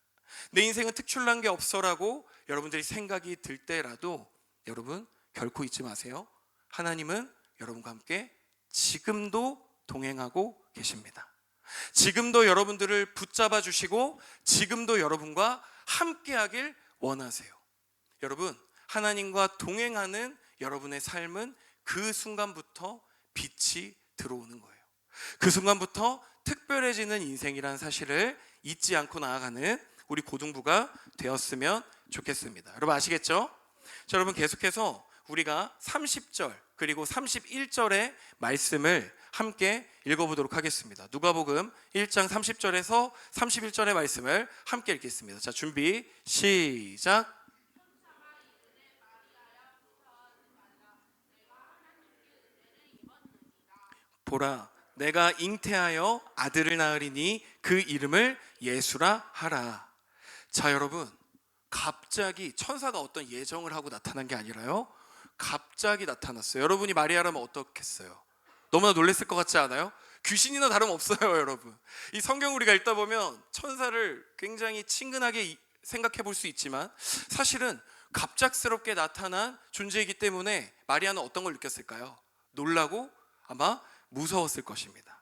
내 인생은 특출난 게 없어라고 여러분들이 생각이 들 때라도 여러분 결코 잊지 마세요. 하나님은 여러분과 함께 지금도 동행하고 계십니다. 지금도 여러분들을 붙잡아 주시고 지금도 여러분과 함께 하길 원하세요. 여러분, 하나님과 동행하는 여러분의 삶은 그 순간부터 빛이 들어오는 거예요. 그 순간부터 특별해지는 인생이라는 사실을 잊지 않고 나아가는 우리 고등부가 되었으면 좋겠습니다. 여러분 아시겠죠? 자, 여러분 계속해서 우리가 30절 그리고 31절의 말씀을 함께 읽어보도록 하겠습니다. 누가복음 1장 30절에서 31절의 말씀을 함께 읽겠습니다. 자, 준비 시작. 보라, 내가 잉태하여 아들을 낳으리니 그 이름을 예수라 하라. 자, 여러분, 갑자기 천사가 어떤 예정을 하고 나타난 게 아니라요, 갑자기 나타났어요. 여러분이 마리아라면 어떻겠어요? 너무나 놀랐을 것 같지 않아요? 귀신이나 다름없어요. 여러분, 이 성경 우리가 읽다 보면 천사를 굉장히 친근하게 생각해 볼 수 있지만 사실은 갑작스럽게 나타난 존재이기 때문에 마리아는 어떤 걸 느꼈을까요? 놀라고 아마 무서웠을 것입니다.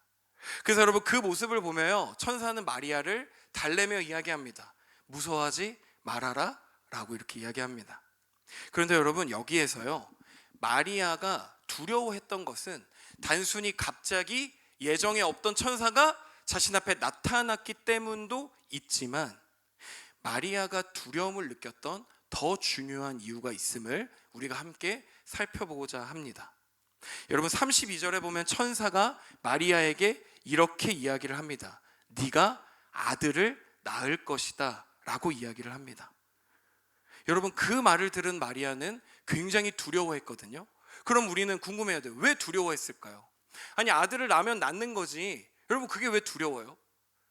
그래서 여러분, 그 모습을 보면요, 천사는 마리아를 달래며 이야기합니다. 무서워하지 말아라 라고 이렇게 이야기합니다. 그런데 여러분, 여기에서요, 마리아가 두려워했던 것은 단순히 갑자기 예정에 없던 천사가 자신 앞에 나타났기 때문도 있지만, 마리아가 두려움을 느꼈던 더 중요한 이유가 있음을 우리가 함께 살펴보고자 합니다. 여러분, 32절에 보면 천사가 마리아에게 이렇게 이야기를 합니다. 네가 아들을 낳을 것이다 라고 이야기를 합니다. 여러분, 그 말을 들은 마리아는 굉장히 두려워했거든요. 그럼 우리는 궁금해야 돼요. 왜 두려워했을까요? 아니, 아들을 낳으면 낳는 거지. 여러분, 그게 왜 두려워요?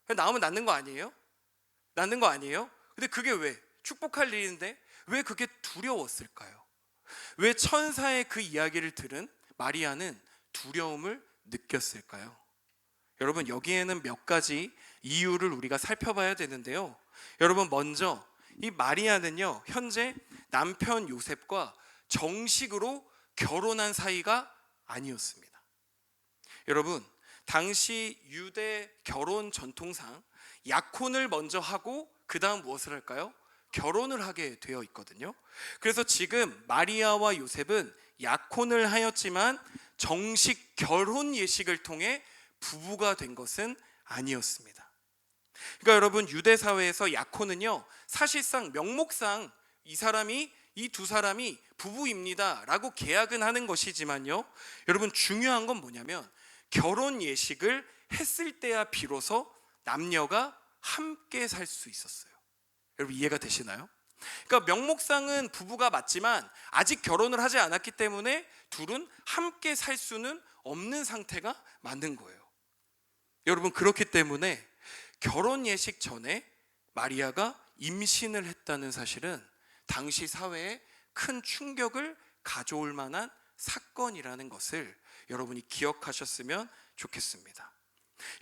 낳으면 낳는 거 아니에요? 낳는 거 아니에요? 근데 그게 왜? 축복할 일인데 왜 그게 두려웠을까요? 왜 천사의 그 이야기를 들은 마리아는 두려움을 느꼈을까요? 여러분, 여기에는 몇 가지 이유를 우리가 살펴봐야 되는데요. 여러분, 먼저 이 마리아는요, 현재 남편 요셉과 정식으로 결혼한 사이가 아니었습니다. 여러분, 당시 유대 결혼 전통상 약혼을 먼저 하고 그 다음 무엇을 할까요? 결혼을 하게 되어 있거든요. 그래서 지금 마리아와 요셉은 약혼을 하였지만 정식 결혼 예식을 통해 부부가 된 것은 아니었습니다. 그러니까 여러분, 유대 사회에서 약혼은요, 사실상 명목상 이 두 사람이 부부입니다 라고 계약은 하는 것이지만요, 여러분 중요한 건 뭐냐면 결혼 예식을 했을 때야 비로소 남녀가 함께 살 수 있었어요. 여러분 이해가 되시나요? 그러니까 명목상은 부부가 맞지만 아직 결혼을 하지 않았기 때문에 둘은 함께 살 수는 없는 상태가 맞는 거예요. 여러분, 그렇기 때문에 결혼 예식 전에 마리아가 임신을 했다는 사실은 당시 사회에 큰 충격을 가져올 만한 사건이라는 것을 여러분이 기억하셨으면 좋겠습니다.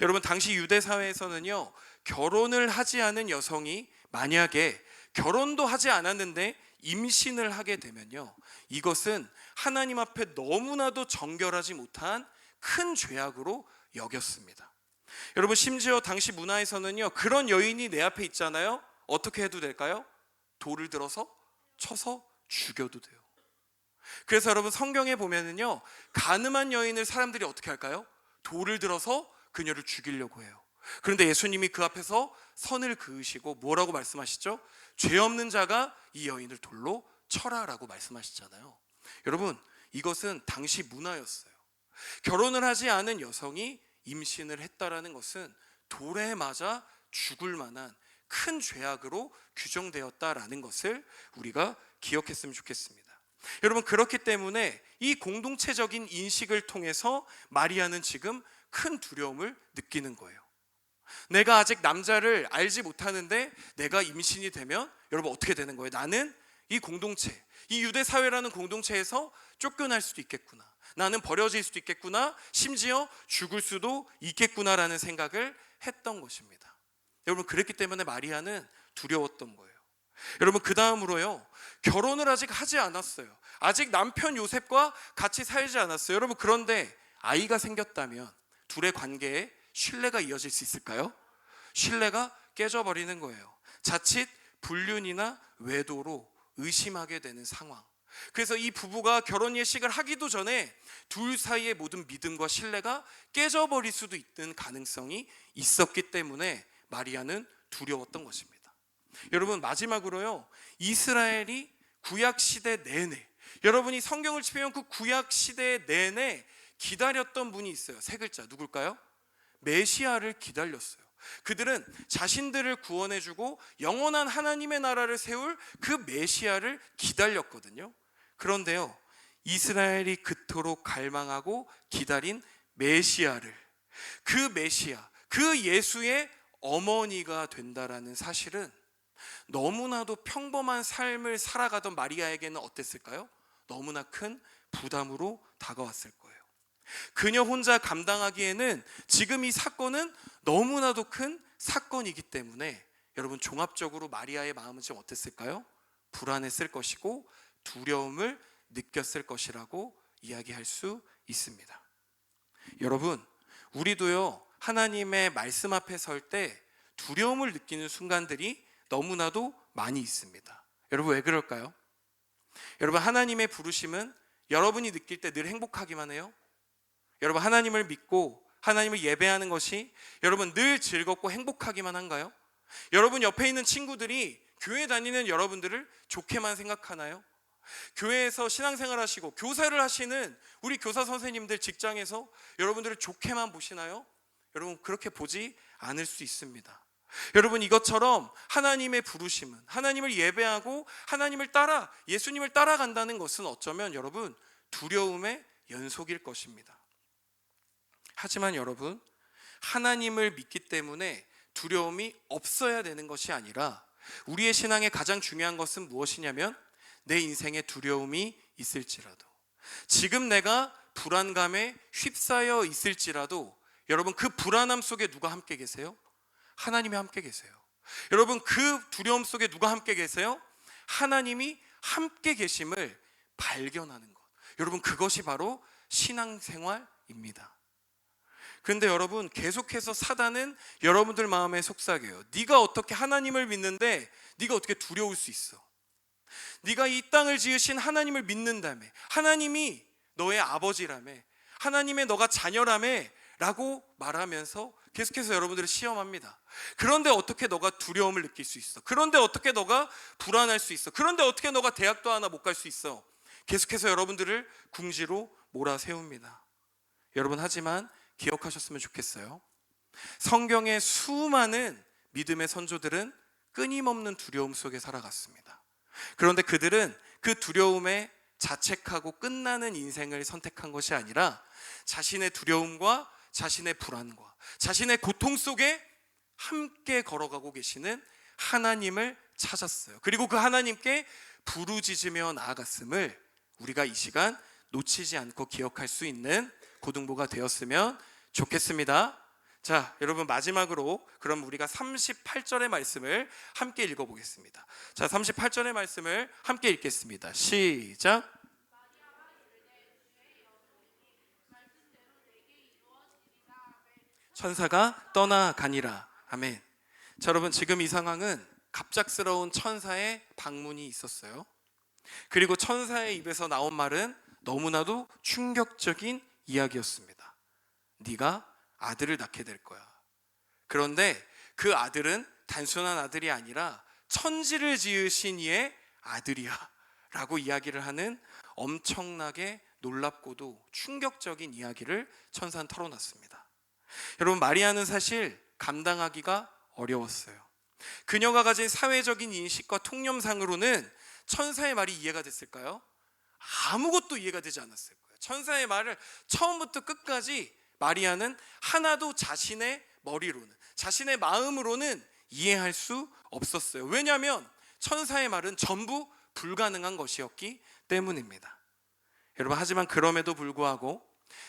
여러분, 당시 유대 사회에서는요, 결혼을 하지 않은 여성이 만약에 결혼도 하지 않았는데 임신을 하게 되면요, 이것은 하나님 앞에 너무나도 정결하지 못한 큰 죄악으로 여겼습니다. 여러분, 심지어 당시 문화에서는요, 그런 여인이 내 앞에 있잖아요, 어떻게 해도 될까요? 돌을 들어서 쳐서 죽여도 돼요. 그래서 여러분, 성경에 보면은요, 가늠한 여인을 사람들이 어떻게 할까요? 돌을 들어서 그녀를 죽이려고 해요. 그런데 예수님이 그 앞에서 선을 그으시고 뭐라고 말씀하시죠? 죄 없는 자가 이 여인을 돌로 쳐라라고 말씀하시잖아요. 여러분, 이것은 당시 문화였어요. 결혼을 하지 않은 여성이 임신을 했다라는 것은 돌에 맞아 죽을 만한 큰 죄악으로 규정되었다라는 것을 우리가 기억했으면 좋겠습니다. 여러분, 그렇기 때문에 이 공동체적인 인식을 통해서 마리아는 지금 큰 두려움을 느끼는 거예요. 내가 아직 남자를 알지 못하는데 내가 임신이 되면 여러분 어떻게 되는 거예요? 나는 이 공동체, 이 유대 사회라는 공동체에서 쫓겨날 수도 있겠구나, 나는 버려질 수도 있겠구나, 심지어 죽을 수도 있겠구나라는 생각을 했던 것입니다. 여러분, 그랬기 때문에 마리아는 두려웠던 거예요. 여러분, 그 다음으로요, 결혼을 아직 하지 않았어요. 아직 남편 요셉과 같이 살지 않았어요. 여러분, 그런데 아이가 생겼다면 둘의 관계에 신뢰가 이어질 수 있을까요? 신뢰가 깨져버리는 거예요. 자칫 불륜이나 외도로 의심하게 되는 상황. 그래서 이 부부가 결혼 예식을 하기도 전에 둘 사이의 모든 믿음과 신뢰가 깨져버릴 수도 있는 가능성이 있었기 때문에 마리아는 두려웠던 것입니다. 여러분, 마지막으로요, 이스라엘이 구약시대 내내, 여러분이 성경을 펴면 그 구약시대 내내 기다렸던 분이 있어요. 세 글자, 누굴까요? 메시아를 기다렸어요. 그들은 자신들을 구원해주고 영원한 하나님의 나라를 세울 그 메시아를 기다렸거든요. 그런데요, 이스라엘이 그토록 갈망하고 기다린 메시아를, 그 메시아, 그 예수의 어머니가 된다라는 사실은 너무나도 평범한 삶을 살아가던 마리아에게는 어땠을까요? 너무나 큰 부담으로 다가왔을 거예요. 그녀 혼자 감당하기에는 지금 이 사건은 너무나도 큰 사건이기 때문에 여러분, 종합적으로 마리아의 마음은 좀 어땠을까요? 불안했을 것이고 두려움을 느꼈을 것이라고 이야기할 수 있습니다. 여러분, 우리도요, 하나님의 말씀 앞에 설 때 두려움을 느끼는 순간들이 너무나도 많이 있습니다. 여러분, 왜 그럴까요? 여러분, 하나님의 부르심은 여러분이 느낄 때 늘 행복하기만 해요? 여러분, 하나님을 믿고 하나님을 예배하는 것이 여러분 늘 즐겁고 행복하기만 한가요? 여러분 옆에 있는 친구들이 교회 다니는 여러분들을 좋게만 생각하나요? 교회에서 신앙생활 하시고 교사를 하시는 우리 교사 선생님들 직장에서 여러분들을 좋게만 보시나요? 여러분, 그렇게 보지 않을 수 있습니다. 여러분, 이것처럼 하나님의 부르심은 하나님을 예배하고 하나님을 따라 예수님을 따라간다는 것은 어쩌면 여러분 두려움의 연속일 것입니다. 하지만 여러분, 하나님을 믿기 때문에 두려움이 없어야 되는 것이 아니라 우리의 신앙의 가장 중요한 것은 무엇이냐면 내 인생에 두려움이 있을지라도, 지금 내가 불안감에 휩싸여 있을지라도 여러분, 그 불안함 속에 누가 함께 계세요? 하나님이 함께 계세요. 여러분, 그 두려움 속에 누가 함께 계세요? 하나님이 함께 계심을 발견하는 것. 여러분, 그것이 바로 신앙생활입니다. 그런데 여러분, 계속해서 사단은 여러분들 마음에 속삭여요. 네가 어떻게 하나님을 믿는데 네가 어떻게 두려울 수 있어? 네가 이 땅을 지으신 하나님을 믿는다며, 하나님이 너의 아버지라며, 하나님의 너가 자녀라며 라고 말하면서 계속해서 여러분들을 시험합니다. 그런데 어떻게 너가 두려움을 느낄 수 있어? 그런데 어떻게 너가 불안할 수 있어? 그런데 어떻게 너가 대학도 하나 못 갈 수 있어? 계속해서 여러분들을 궁지로 몰아세웁니다. 여러분, 하지만 기억하셨으면 좋겠어요. 성경의 수많은 믿음의 선조들은 끊임없는 두려움 속에 살아갔습니다. 그런데 그들은 그 두려움에 자책하고 끝나는 인생을 선택한 것이 아니라 자신의 두려움과 자신의 불안과 자신의 고통 속에 함께 걸어가고 계시는 하나님을 찾았어요. 그리고 그 하나님께 부르짖으며 나아갔음을 우리가 이 시간 놓치지 않고 기억할 수 있는 고등부가 되었으면 좋겠습니다. 자, 여러분, 마지막으로 그럼 우리가 38절의 말씀을 함께 읽어보겠습니다. 자, 38절의 말씀을 함께 읽겠습니다. 시작. 천사가 떠나가니라. 아멘. 자, 여러분, 지금 이 상황은 갑작스러운 천사의 방문이 있었어요. 그리고 천사의 입에서 나온 말은 너무나도 충격적인 이야기였습니다. 네가 아들을 낳게 될 거야. 그런데 그 아들은 단순한 아들이 아니라 천지를 지으신 이의 아들이야 라고 이야기를 하는 엄청나게 놀랍고도 충격적인 이야기를 천사는 털어놨습니다. 여러분, 마리아는 사실 감당하기가 어려웠어요. 그녀가 가진 사회적인 인식과 통념상으로는 천사의 말이 이해가 됐을까요? 아무것도 이해가 되지 않았을 거예요. 천사의 말을 처음부터 끝까지 마리아는 하나도 자신의 머리로는, 자신의 마음으로는 이해할 수 없었어요. 왜냐하면 천사의 말은 전부 불가능한 것이었기 때문입니다. 여러분, 하지만 그럼에도 불구하고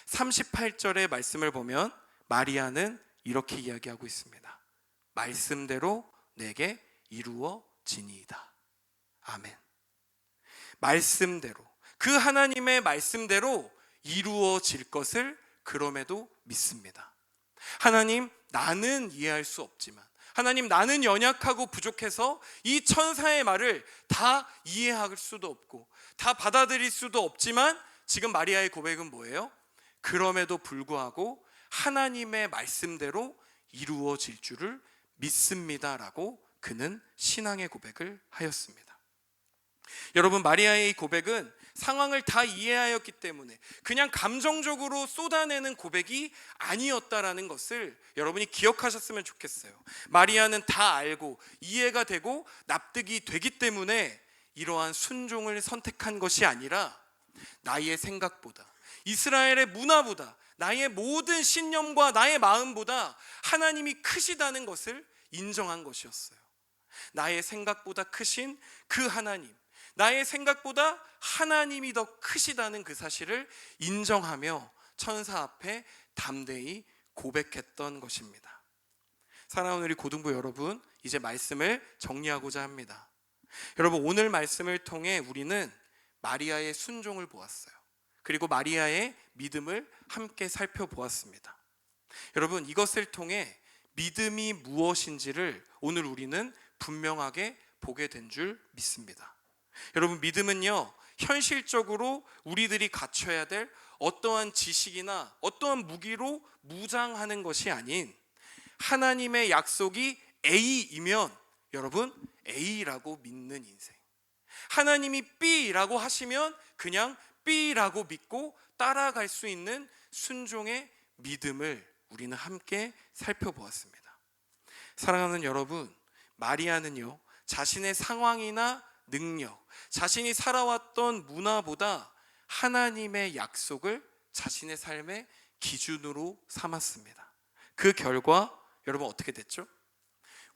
38절의 말씀을 보면 마리아는 이렇게 이야기하고 있습니다. 말씀대로 내게 이루어지니이다. 아멘. 말씀대로, 그 하나님의 말씀대로 이루어질 것을 그럼에도 믿습니다. 하나님, 나는 이해할 수 없지만, 하나님, 나는 연약하고 부족해서 이 천사의 말을 다 이해할 수도 없고 다 받아들일 수도 없지만, 지금 마리아의 고백은 뭐예요? 그럼에도 불구하고 하나님의 말씀대로 이루어질 줄을 믿습니다라고 그는 신앙의 고백을 하였습니다. 여러분, 마리아의 이 고백은 상황을 다 이해하였기 때문에 그냥 감정적으로 쏟아내는 고백이 아니었다라는 것을 여러분이 기억하셨으면 좋겠어요. 마리아는 다 알고 이해가 되고 납득이 되기 때문에 이러한 순종을 선택한 것이 아니라 나의 생각보다, 이스라엘의 문화보다, 나의 모든 신념과 나의 마음보다 하나님이 크시다는 것을 인정한 것이었어요. 나의 생각보다 크신 그 하나님, 나의 생각보다 하나님이 더 크시다는 그 사실을 인정하며 천사 앞에 담대히 고백했던 것입니다. 사랑하는 우리 고등부 여러분, 이제 말씀을 정리하고자 합니다. 여러분, 오늘 말씀을 통해 우리는 마리아의 순종을 보았어요. 그리고 마리아의 믿음을 함께 살펴보았습니다. 여러분, 이것을 통해 믿음이 무엇인지를 오늘 우리는 분명하게 보게 된 줄 믿습니다. 여러분, 믿음은요, 현실적으로 우리들이 갖춰야 될 어떠한 지식이나 어떠한 무기로 무장하는 것이 아닌 하나님의 약속이 A이면 여러분, A라고 믿는 인생, 하나님이 B라고 하시면 그냥 B라고 믿고 따라갈 수 있는 순종의 믿음을 우리는 함께 살펴보았습니다. 사랑하는 여러분, 마리아는요, 자신의 상황이나 능력, 자신이 살아왔던 문화보다 하나님의 약속을 자신의 삶의 기준으로 삼았습니다. 그 결과 여러분 어떻게 됐죠?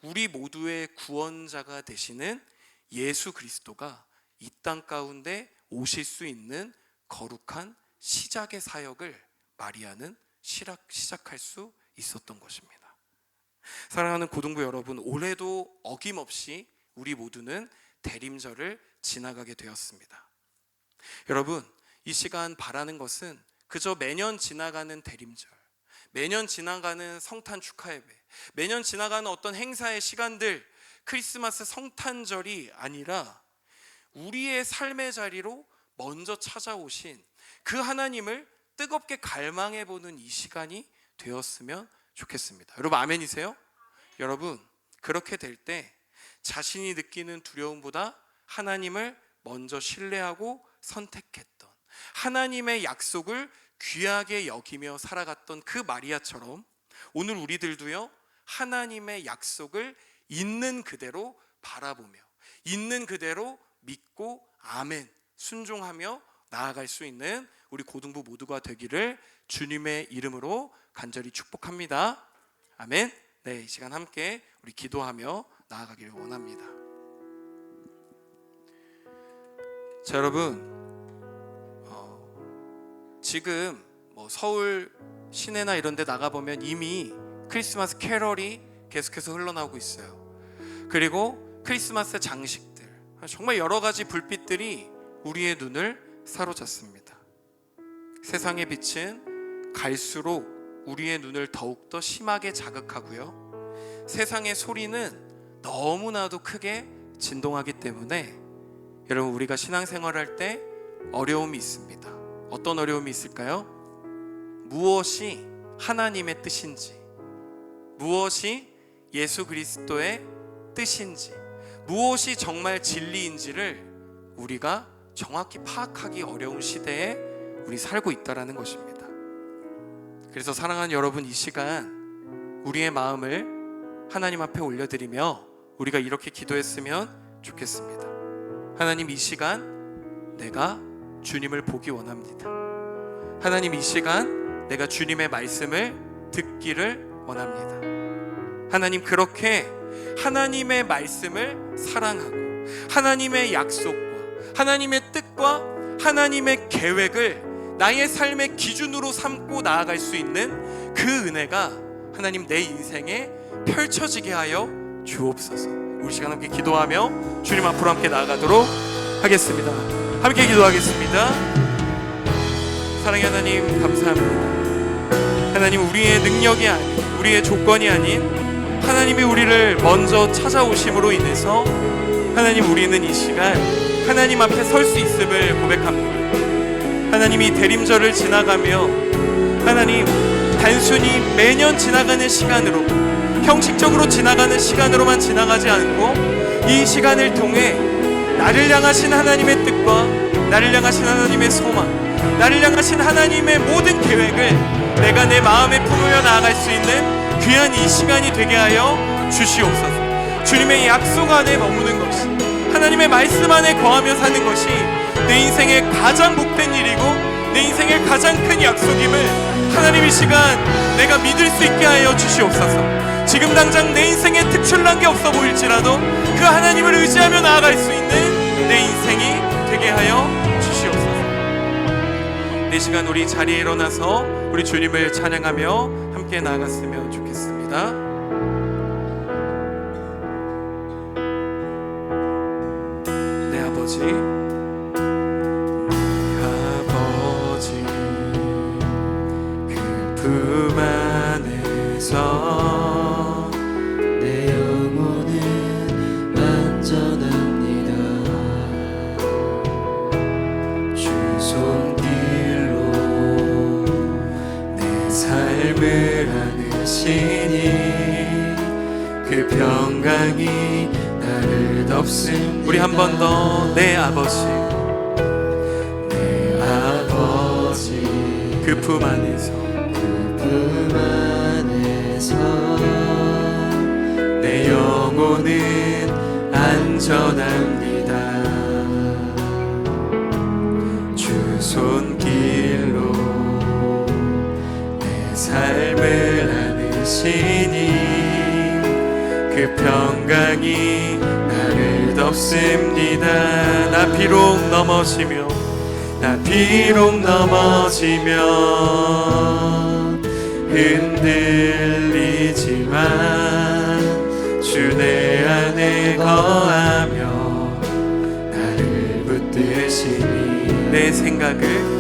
우리 모두의 구원자가 되시는 예수 그리스도가 이 땅 가운데 오실 수 있는 거룩한 시작의 사역을 마리아는 시작할 수 있었던 것입니다. 사랑하는 고등부 여러분, 올해도 어김없이 우리 모두는 대림절을 지나가게 되었습니다. 여러분, 이 시간 바라는 것은 그저 매년 지나가는 대림절, 매년 지나가는 성탄 축하 예배, 매년 지나가는 어떤 행사의 시간들, 크리스마스 성탄절이 아니라 우리의 삶의 자리로 먼저 찾아오신 그 하나님을 뜨겁게 갈망해 보는 이 시간이 되었으면 좋겠습니다. 여러분 아멘이세요? 여러분, 그렇게 될 때 자신이 느끼는 두려움보다 하나님을 먼저 신뢰하고 선택했던, 하나님의 약속을 귀하게 여기며 살아갔던 그 마리아처럼 오늘 우리들도요, 하나님의 약속을 있는 그대로 바라보며 있는 그대로 믿고 아멘 순종하며 나아갈 수 있는 우리 고등부 모두가 되기를 주님의 이름으로 간절히 축복합니다. 아멘. 네, 이 시간 함께 우리 기도하며 나아가기를 원합니다. 자, 여러분, 지금 서울 시내나 이런 데 나가보면 이미 크리스마스 캐럴이 계속해서 흘러나오고 있어요. 그리고 크리스마스 장식들, 정말 여러 가지 불빛들이 우리의 눈을 사로잡습니다. 세상의 빛은 갈수록 우리의 눈을 더욱더 심하게 자극하고요, 세상의 소리는 너무나도 크게 진동하기 때문에 여러분, 우리가 신앙생활할 때 어려움이 있습니다. 어떤 어려움이 있을까요? 무엇이 하나님의 뜻인지, 무엇이 예수 그리스도의 뜻인지, 무엇이 정말 진리인지를 우리가 정확히 파악하기 어려운 시대에 우리 살고 있다라는 것입니다. 그래서 사랑하는 여러분, 이 시간 우리의 마음을 하나님 앞에 올려드리며 우리가 이렇게 기도했으면 좋겠습니다. 하나님, 이 시간 내가 주님을 보기 원합니다. 하나님, 이 시간 내가 주님의 말씀을 듣기를 원합니다. 하나님, 그렇게 하나님의 말씀을 사랑하고 하나님의 약속과 하나님의 뜻과 하나님의 계획을 나의 삶의 기준으로 삼고 나아갈 수 있는 그 은혜가 하나님 내 인생에 펼쳐지게 하여 주옵소서. 우리 시간 함께 기도하며 주님 앞으로 함께 나아가도록 하겠습니다. 함께 기도하겠습니다. 사랑의 하나님, 감사합니다. 하나님, 우리의 능력이 아닌, 우리의 조건이 아닌 하나님이 우리를 먼저 찾아오심으로 인해서 하나님, 우리는 이 시간 하나님 앞에 설 수 있음을 고백합니다. 하나님이 대림절을 지나가며 하나님, 단순히 매년 지나가는 시간으로, 형식적으로 지나가는 시간으로만 지나가지 않고 이 시간을 통해 나를 향하신 하나님의 뜻과 나를 향하신 하나님의 소망, 나를 향하신 하나님의 모든 계획을 내가 내 마음에 품으며 나아갈 수 있는 귀한 이 시간이 되게 하여 주시옵소서. 주님의 약속 안에 머무는 것이, 하나님의 말씀 안에 거하며 사는 것이 내 인생의 가장 복된 일이고 내 인생의 가장 큰 약속임을 하나님, 이 시간 내가 믿을 수 있게 하여 주시옵소서. 지금 당장 내 인생에 특출난 게 없어 보일지라도 그 하나님을 의지하며 나아갈 수 있는 내 인생이 되게 하여 주시옵소서. 이 시간 우리 자리에 일어나서 우리 주님을 찬양하며 함께 나아갔으면 좋겠습니다. 내 아버지, 품 안에서 내 영혼은 안전합니다. 주 손길로 내 삶을 안으시니 그 평강이 나를 덮습니다. 우리 한 번 더, 내 아버지, 내 아버지, 그 품 안에서 품 안에서 내 영혼은 안전합니다. 주 손길로 내 삶을 안으시니 그 평강이 나를 덮습니다. 나 비록 넘어지며 흔들리지만 주 내 안에 거하며 나를 붙드시니 내 생각을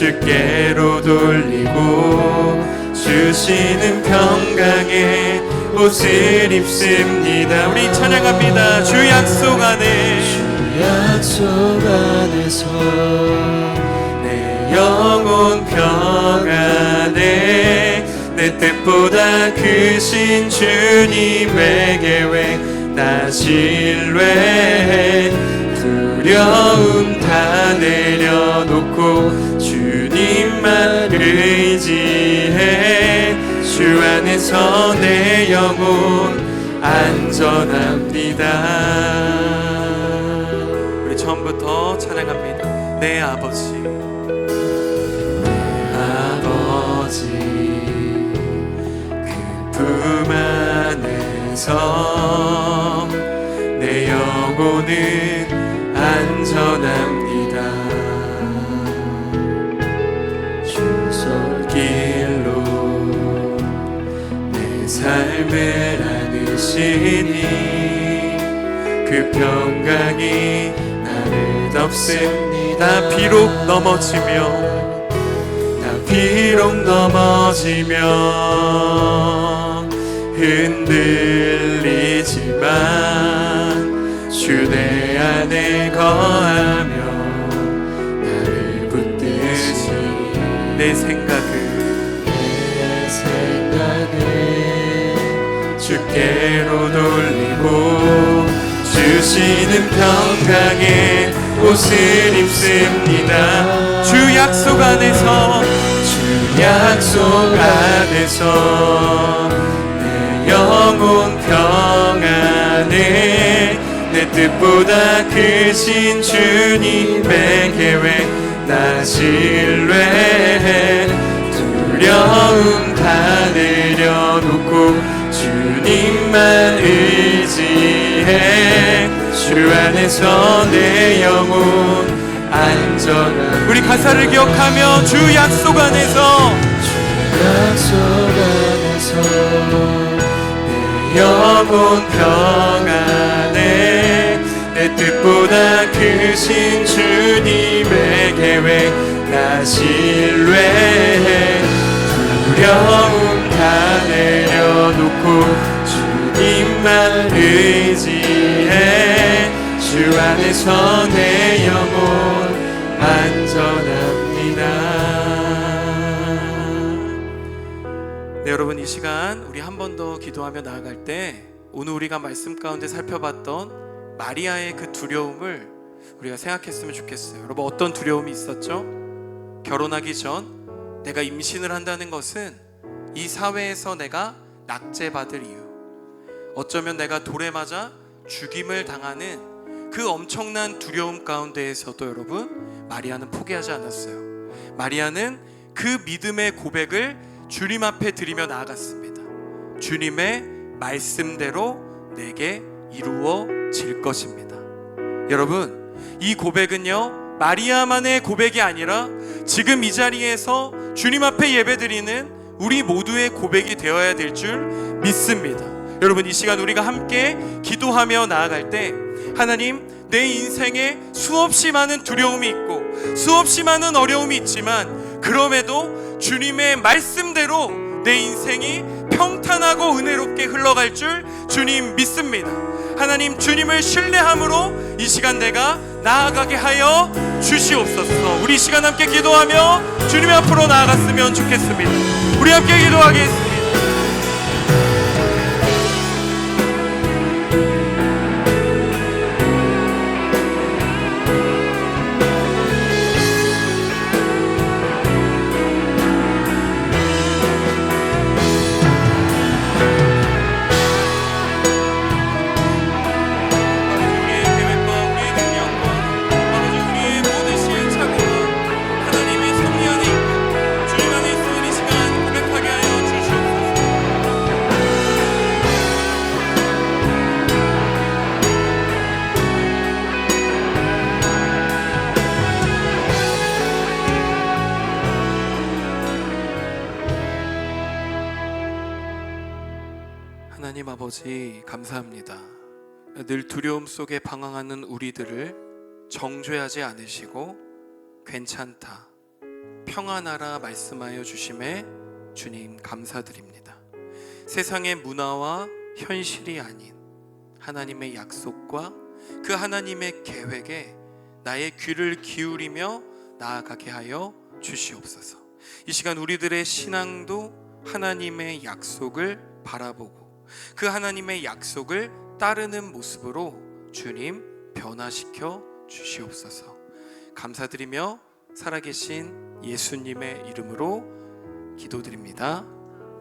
주께로 돌리고 주시는 평강의 옷을 입습니다. 우리 찬양합니다. 주 약속 안에 주 약속 안에서 내 영혼 평안에 내 뜻보다 크신 주님의 계획 나 신뢰해 두려움 다 내려놓고 주님만 의지해 주 안에서 내 영혼 안전합니다. 우리 처음부터 찬양합니다. 내 아버지 내 아버지 그 품 안에서 내 영혼은 안전합니다. 주 손길로 내 삶을 안으시니 그 평강이 나를 덮습니다. 비록 넘어지며 흔들리지만 주 내 안에 거하며 나를 붙드시 내 생각을 주께로 돌리고 주시는 평강의 옷을 입습니다. 주 약속 안에서 내 영혼 평안에 내 뜻보다 크신 주님의 계획 나 신뢰해 두려움 다 내려놓고 주님만 의지해 주 안에서 내 영혼 안전한 우리 가사를 기억하며 주 약속 안에서 내 영혼 평안에 내 뜻보다 크신 주님의 계획 나 신뢰해 두려움 다 내려놓고 주님만 의지해 주 안에서 내 영혼 안전합니다. 네, 여러분 이 시간 우리 한 번 더 기도하며 나아갈 때 오늘 우리가 말씀 가운데 살펴봤던 마리아의 그 두려움을 우리가 생각했으면 좋겠어요. 여러분 어떤 두려움이 있었죠? 결혼하기 전 내가 임신을 한다는 것은 이 사회에서 내가 낙제받을 이유, 어쩌면 내가 돌에 맞아 죽임을 당하는 그 엄청난 두려움 가운데에서도 여러분 마리아는 포기하지 않았어요. 마리아는 그 믿음의 고백을 주님 앞에 드리며 나아갔습니다. 주님의 말씀대로 내게 이루어질 것입니다. 여러분 이 고백은요 마리아만의 고백이 아니라 지금 이 자리에서 주님 앞에 예배드리는 우리 모두의 고백이 되어야 될 줄 믿습니다. 여러분 이 시간 우리가 함께 기도하며 나아갈 때 하나님 내 인생에 수없이 많은 두려움이 있고 수없이 많은 어려움이 있지만 그럼에도 주님의 말씀대로 내 인생이 평탄하고 은혜롭게 흘러갈 줄 주님 믿습니다. 하나님 주님을 신뢰함으로 이 시간 내가 나아가게 하여 주시옵소서. 우리 이 시간 함께 기도하며 주님 앞으로 나아갔으면 좋겠습니다. 우리 함께 기도하겠습니다. 하나님 아버지 감사합니다. 늘 두려움 속에 방황하는 우리들을 정죄하지 않으시고 괜찮다, 평안하라 말씀하여 주심에 주님 감사드립니다. 세상의 문화와 현실이 아닌 하나님의 약속과 그 하나님의 계획에 나의 귀를 기울이며 나아가게 하여 주시옵소서. 이 시간 우리들의 신앙도 하나님의 약속을 바라보고 그 하나님의 약속을 따르는 모습으로 주님 변화시켜 주시옵소서. 감사드리며 살아계신 예수님의 이름으로 기도드립니다.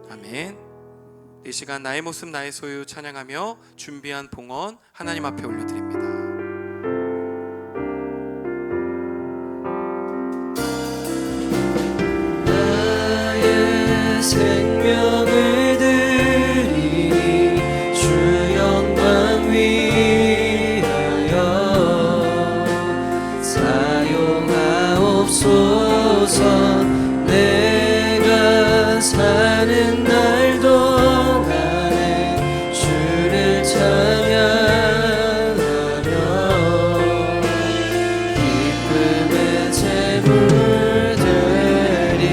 아멘. 이 시간 나의 모습 나의 소유 찬양하며 준비한 봉헌 하나님 앞에 올려드립니다. 나의 생명을 드리니 주 영광 위하여 사용하옵소서. 내가 사는 날 동안에 주를 찬양하며 기쁨의 제물 드리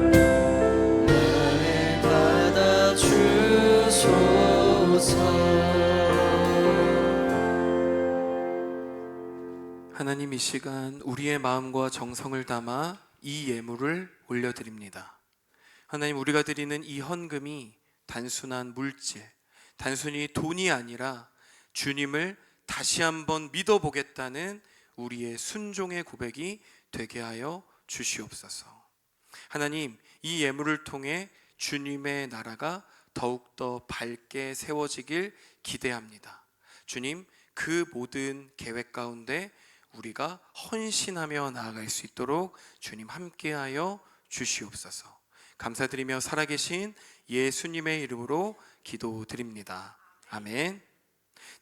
나를 받아 주소서. 하나님, 이 시간 우리의 마음과 정성을 담아 이 예물을 올려드립니다. 하나님, 우리가 드리는 이 헌금이 단순한 물질, 단순히 돈이 아니라 주님을 다시 한번 믿어보겠다는 우리의 순종의 고백이 되게 하여 주시옵소서. 하나님, 이 예물을 통해 주님의 나라가 더욱더 밝게 세워지길 기대합니다. 주님, 그 모든 계획 가운데 우리가 헌신하며 나아갈 수 있도록 주님 함께하여 주시옵소서. 감사드리며 살아계신 예수님의 이름으로 기도드립니다. 아멘.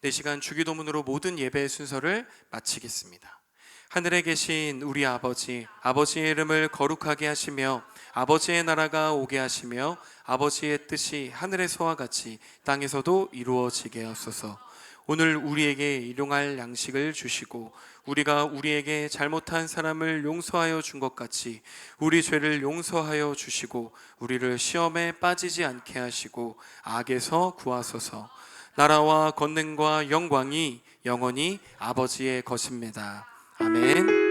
네, 시간 주기도문으로 모든 예배의 순서를 마치겠습니다. 하늘에 계신 우리 아버지, 아버지의 이름을 거룩하게 하시며 아버지의 나라가 오게 하시며 아버지의 뜻이 하늘에서와 같이 땅에서도 이루어지게 하소서. 오늘 우리에게 일용할 양식을 주시고 우리가 우리에게 잘못한 사람을 용서하여 준 것 같이 우리 죄를 용서하여 주시고 우리를 시험에 빠지지 않게 하시고 악에서 구하소서. 나라와 권능과 영광이 영원히 아버지의 것입니다. 아멘.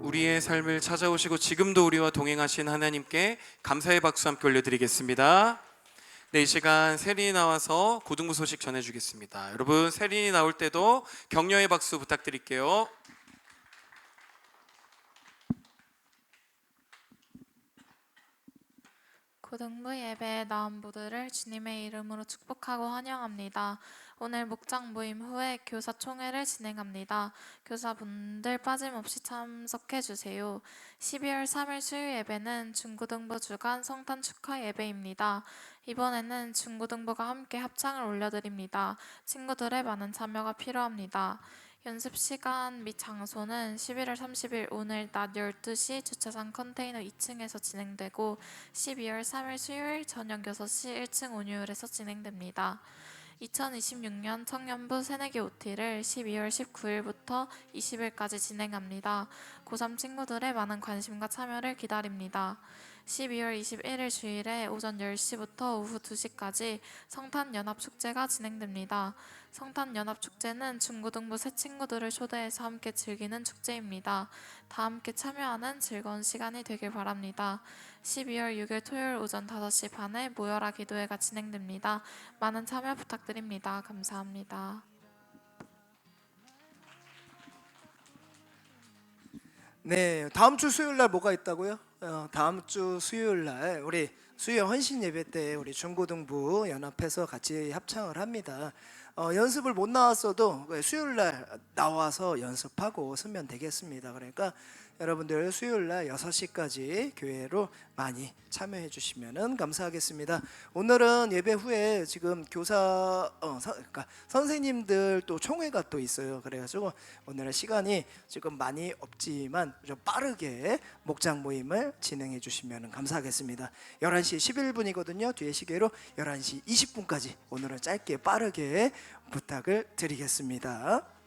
우리의 삶을 찾아오시고 지금도 우리와 동행하신 하나님께 감사의 박수 함께 올려드리겠습니다. 네, 이 시간 세린이 나와서 고등부 소식 전해주겠습니다. 여러분, 세린이 나올 때도 격려의 박수 부탁드릴게요. 고등부 예배에 나온 모두를 주님의 이름으로 축복하고 환영합니다. 오늘 목장 모임 후에 교사 총회를 진행합니다. 교사분들 빠짐없이 참석해 주세요. 12월 3일 수요 예배는 중고등부 주간 성탄 축하 예배입니다. 이번에는 중고등부가 함께 합창을 올려드립니다. 친구들의 많은 참여가 필요합니다. 연습 시간 및 장소는 11월 30일 오늘 낮 12시 주차장 컨테이너 2층에서 진행되고 12월 3일 수요일 저녁 6시 1층 온유홀에서 진행됩니다. 2026년 청년부 새내기 OT를 12월 19일부터 20일까지 진행합니다. 고3 친구들의 많은 관심과 참여를 기다립니다. 12월 21일 주일에 오전 10시부터 오후 2시까지 성탄연합축제가 진행됩니다. 성탄연합축제는 중고등부 새 친구들을 초대해서 함께 즐기는 축제입니다. 다 함께 참여하는 즐거운 시간이 되길 바랍니다. 12월 6일 토요일 오전 5시 반에 모여라 기도회가 진행됩니다. 많은 참여 부탁드립니다. 감사합니다. 네, 다음 주 수요일 날 뭐가 있다고요? 다음 주 수요일 날 우리 수요 헌신 예배 때 우리 중고등부 연합해서 같이 합창을 합니다. 연습을 못 나왔어도 수요일 날 나와서 연습하고 쓰면 되겠습니다. 그러니까 여러분들 수요일 날 6시까지 교회로 많이 참여해 주시면 감사하겠습니다. 오늘은 예배 후에 지금 그러니까 선생님들 또 총회가 또 있어요. 그래가지고 오늘은 시간이 지금 많이 없지만 좀 빠르게 목장 모임을 진행해 주시면 감사하겠습니다. 11시 11분이거든요. 뒤에 시계로 11시 20분까지 오늘은 짧게 빠르게 부탁을 드리겠습니다.